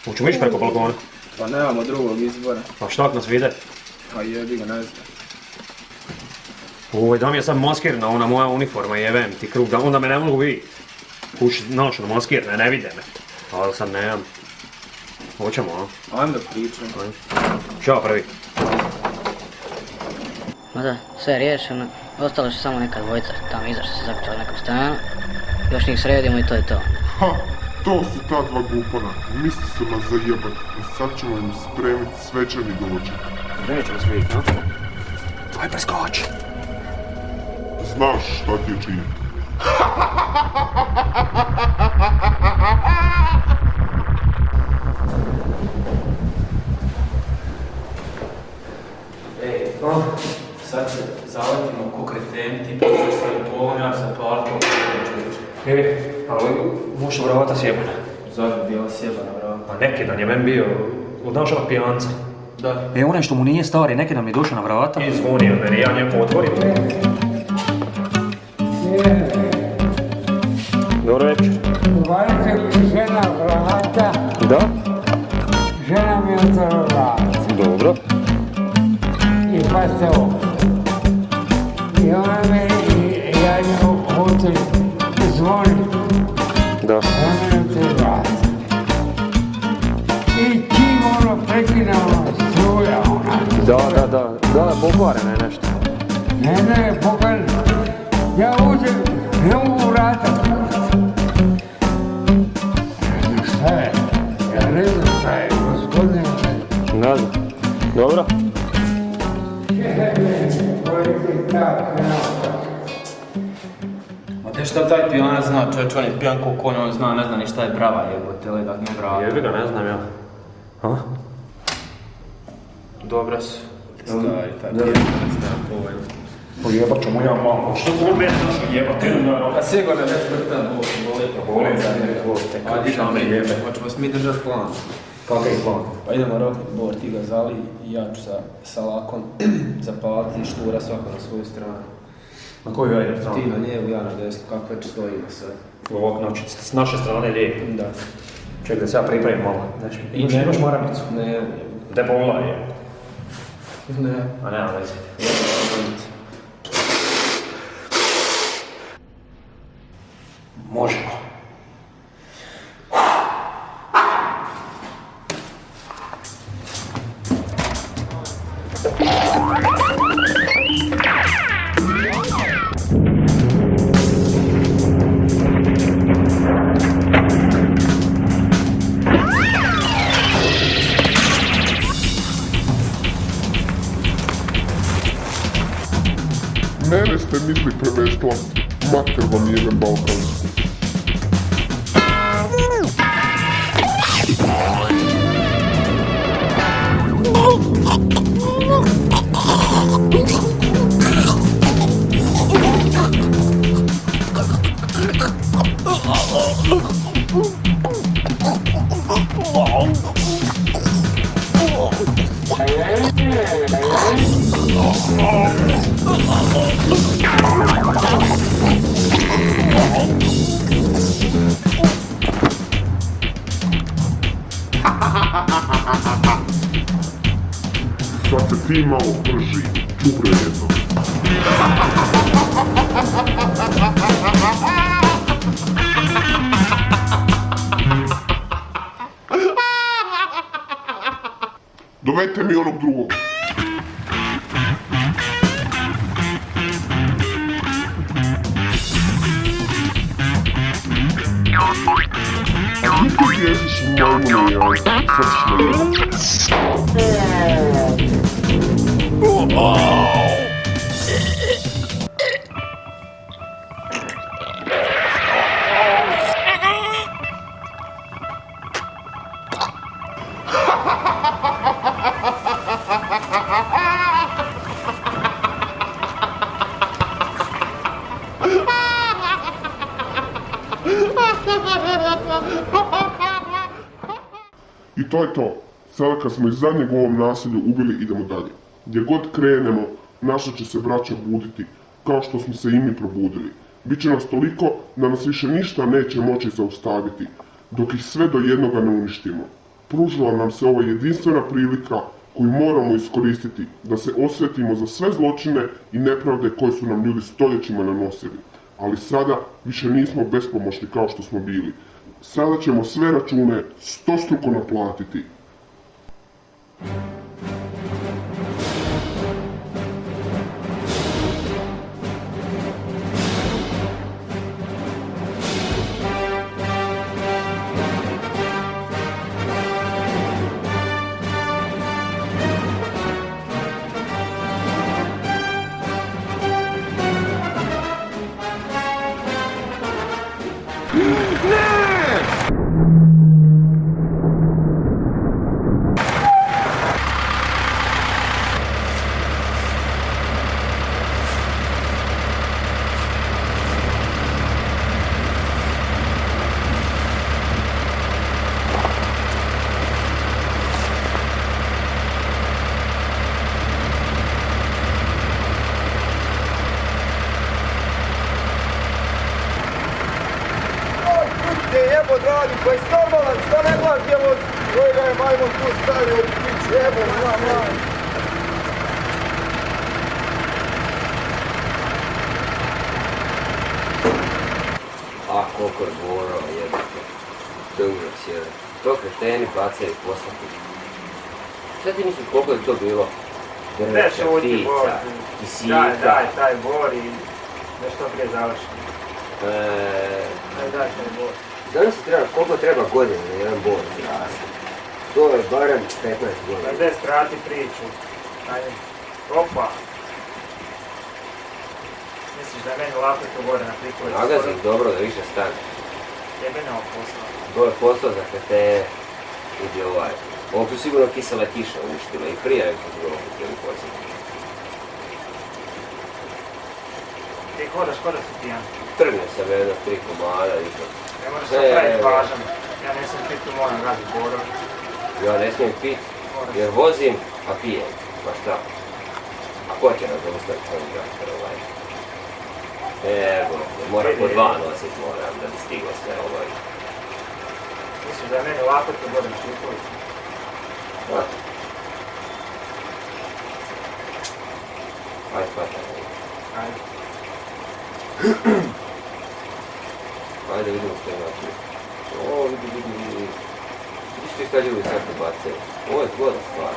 Hoćemo ići preko balkona? Pa nemamo drugog izbora. Pa šta ak nas vide? Pa jebi ga, ne znam. Oj, da mi je sad maskirna, ona moja uniforma, jebem ti krug, da onda me ne mogu vidjeti. Kući nošno maskirne, ne vide me. Ali sad nemam. Hoćemo, a? Ajmo da pričam. Ćao prvi. Ma da, sve je riješeno. Ostalo će samo neka dvojica tamo iza što se zaključala u nekom stanu. Još njih sredimo i to je to. Ha, to su ta dva glupana. Misli su nas zajebat. I sad ćemo im spremiti svečani doček. Nećemo se vidjeti, no? Aj preskoči. Znaš šta ti je činiti. Ej, sad se zaletimo ko kreteni, ti počeš staviti pogon, ja sam paliti ovo čovječe. Ali muša vrata sjebana. Zašto bi bila sjebana vrata? Pa neki dan je men bio od našega pijanca. Da. Onaj što mu nije stari, neki dan mi je došao na vrata. I zvonio meni, ja njemu otvorim. Dobro večer. Uvalite mi žena vrata. Da? Žena mi je otvorila vrata. Dobro. I pazite ovo. I ona me, ja nju hoću zvoniti. Da. Ona me otvorila vrata. I čim ono prekine ono struja ona. Da, pokvarena je nešto. Ne, pokvarena. Ja uđem, ne mogu vrata. Šta je? Ja ne znam šta je, gospodine. Ne znam. Dobro. Ma te šta taj pijanac zna, čovječ, on je pijan ko konj, on zna, ne zna ni šta je brava jebote, ledak ne brava. Jebi ga, ne znam ja. A? Dobra su. Stari, taj pijanac nema povoljno. Pa jebat ću mu ja malo, što on mene našo jebate? A sigurno je već vrtan boli za ne. Ajde, šta me jebe. Hoćemo mi držati plan. Kakav je plan? Pa idemo roknut bor, ti ga zali i ja ću sa lakom zapaliti i štura svako na svoju stranu. Na koju ja idem stranu? Ti na lijevu, ja na desnu, kako već stojimo sve. Ovak, znači, s naše strane lijevo? Da. Čekaj da se ja pripravim malo. Znači, imaš maramicu? Ne. Da je pogledaj je? Ne. A nema veze. Možemo. Mene ste misli prevestla, mater vam jebem balkansku. Sad se ti malo prži, čupre jedno. Dovete mi onog drugog. Ti bježiš majmune jaj, sad ćeš me jaj. I to je to. Sada kad smo iz zadnjeg u ovom naselju ubili, idemo dalje. Gdje god krenemo, naša će se braća buditi, kao što smo se i mi probudili. Biće nas toliko da nas više ništa neće moći zaustaviti, dok ih sve do jednoga ne uništimo. Pružila nam se ova jedinstvena prilika koju moramo iskoristiti, da se osvetimo za sve zločine i nepravde koje su nam ljudi stoljećima nanosili. Ali sada više nismo bespomoćni kao što smo bili. Sada ćemo sve račune stostruko naplatiti. Jebo dragi, pa je normalan, šta ne gledaš gdje vozi? Koji ga je majmon tu stavio, pić, jebo, znam. A koliko je Boro, jebate. To je užas jedan. To kreteni bacaju poslati. Šta ti misliš koliko je to bilo? Drveća, ptica, kisika. Daj, Bor i nešto prije završi. Daj, taj Bor. Danas se treba, koliko treba godina na jedan Bor zrasti? To je barem 15 godina. Gdje skrati priču. Ajde. Opa. Misliš da je meni lako to gore na prikolicu? Nagazi dobro da više stane. Jebene ovo posao. To je posao za krete vidi ovaj. Ovo su sigurno kisela kiša uništila i prije je to bilo htjeli posjeti. Ti hodaš, kod da si pijan? Trgnio sam jedno 3 komada i to. Ne možeš se praviti važan. Ja ne smijem pit, tu moram razit Boro. Ja ne smijem pit jer vozim, a pijem. Pa šta? A ko će nas zaustaviti svoj traktor ovaj? Evo, moram po 2 nosit moram da bi stiglo sve ovaj. Misliš da je meni lako to gore na prikolicu? Da. Ajde, spataj. Ajde. Ajde vidimo što ima tu. O, vidi. Vidiš ti šta ljudi sad bacaju. Ovo je zgodna stvar.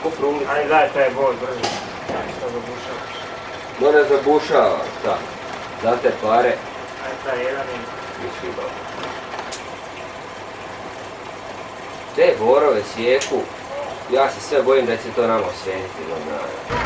Ko frulica. Ajde daj taj Bor brzo. Šta zabušavaš? No ne zabušava, šta? Za te pare. Ajde taj jedan i... Nisi ibao. Te borove sjeku. Ja se sve bojim da će to nama osvijetiti do dana.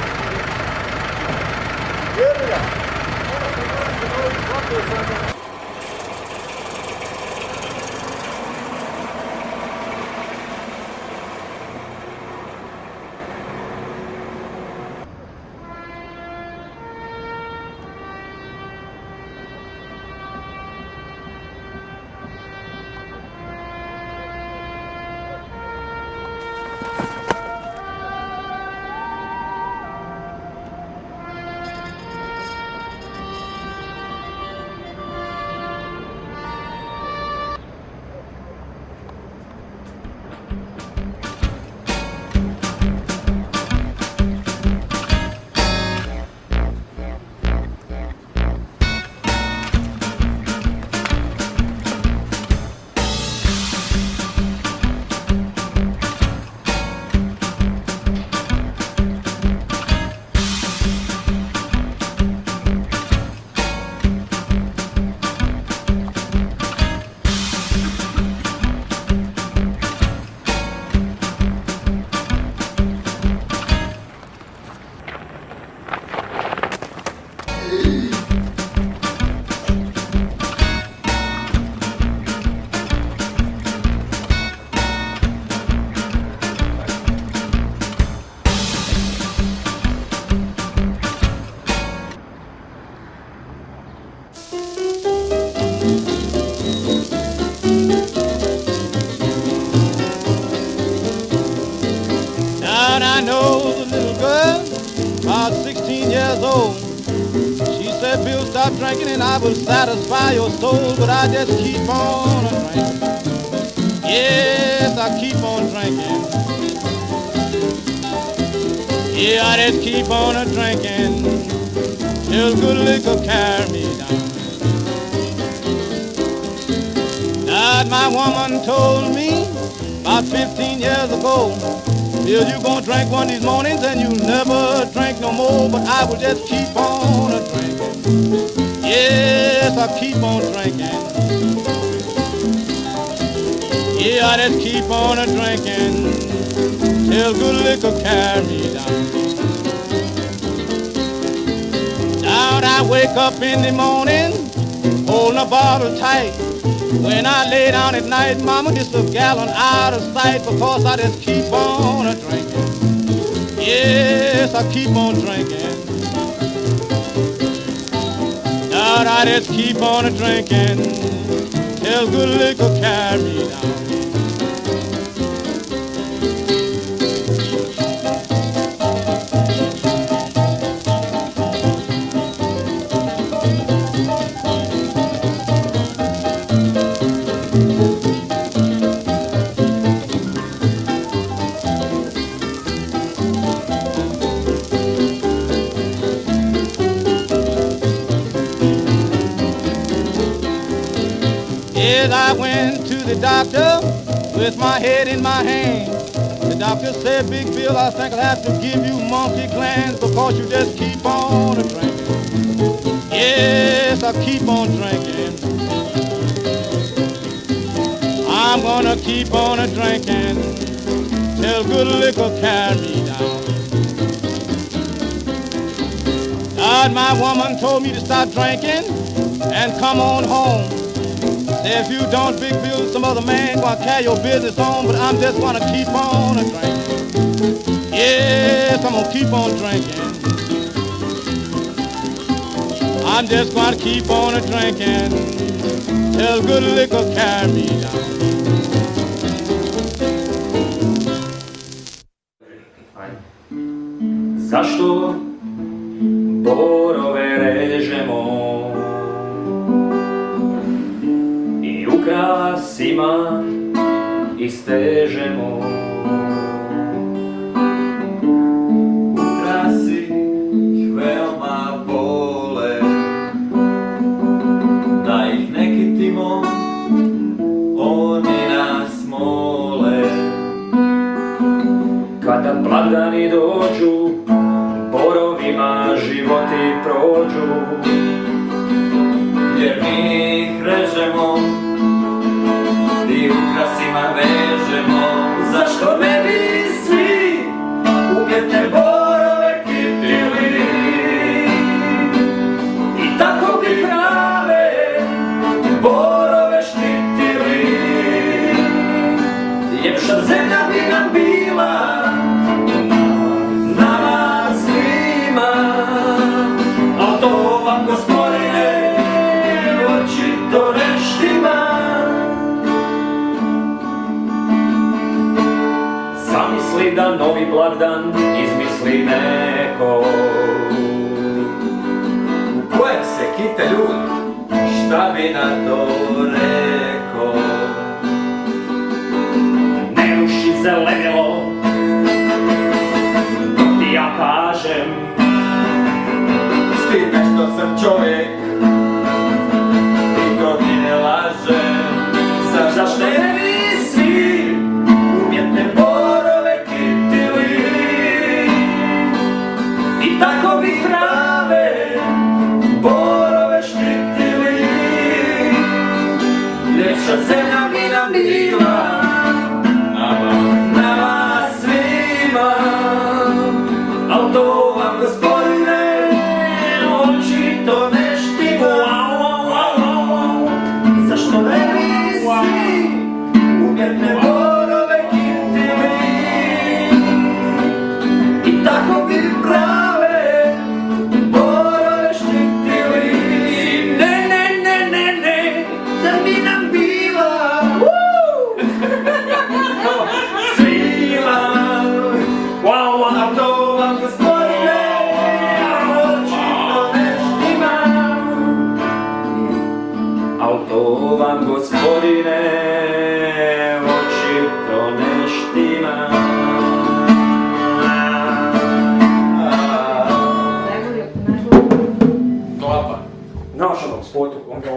Now I know the little girl, about 16 years old. She said, Bill, stop drinking and I will satisfy your soul, but I just keep on drinking. Yes, I keep on drinking. Yeah, I just keep on drinking till good liquor carry me down. Now my woman told me about 15 years ago, Bill, you gonna drink one of these mornings and you'll never drink no more, but I will just keep on drinking. Yes, I keep on drinking. Yeah, I just keep on drinking till good liquor carry me down. Down I wake up in the morning, holding a bottle tight. When I lay down at night, mama, it's a gallon out of sight because I just keep on drinking. Yes, I keep on drinking. God, I just keep on drinking till good liquor carry me down. I went to the doctor with my head in my hand. The doctor said, Big Bill, I think I'll have to give you monkey glands because you just keep on drinking. Yes, I keep on drinking. I'm gonna keep on drinking till good liquor carry me down. God, my woman told me to stop drinking and come on home. If you don't, Big Bill, some other man gonna carry your business on, but I'm just gonna keep on drinking. Yes, I'm gonna keep on drinking. I'm just gonna keep on drinking till good liquor carry me down. Zašto borove režemo i ukrasima istežemo? Ukrasi ih veoma bole, da ih ne kitimo, oni nas mole. Kada blagdani dođu, borovima životi prođu, jer mi ih režemo i ukrasima vežemo. Zašto ne bi svi umjetne borove kitili i tako bi prave borove štitili? Ljepša zemlja bi nam bila nama svima, a to vam, gospodine, očito ne štima. Zamisli da novi blagdan izmisli neko u kojem se kite ljudi, šta bi na to reko? ne ruši zelenilo, to ti ja kažem. Stidne što sam čovjek i to ti ne lažem. Zašto ne bi svi umjetne borove kitili i tako bi prave borove štitili? Ljepša zemlja bi nam bila nama svima, al to vam, gospodine, očito ne štima. Znaš onog spotu, on ga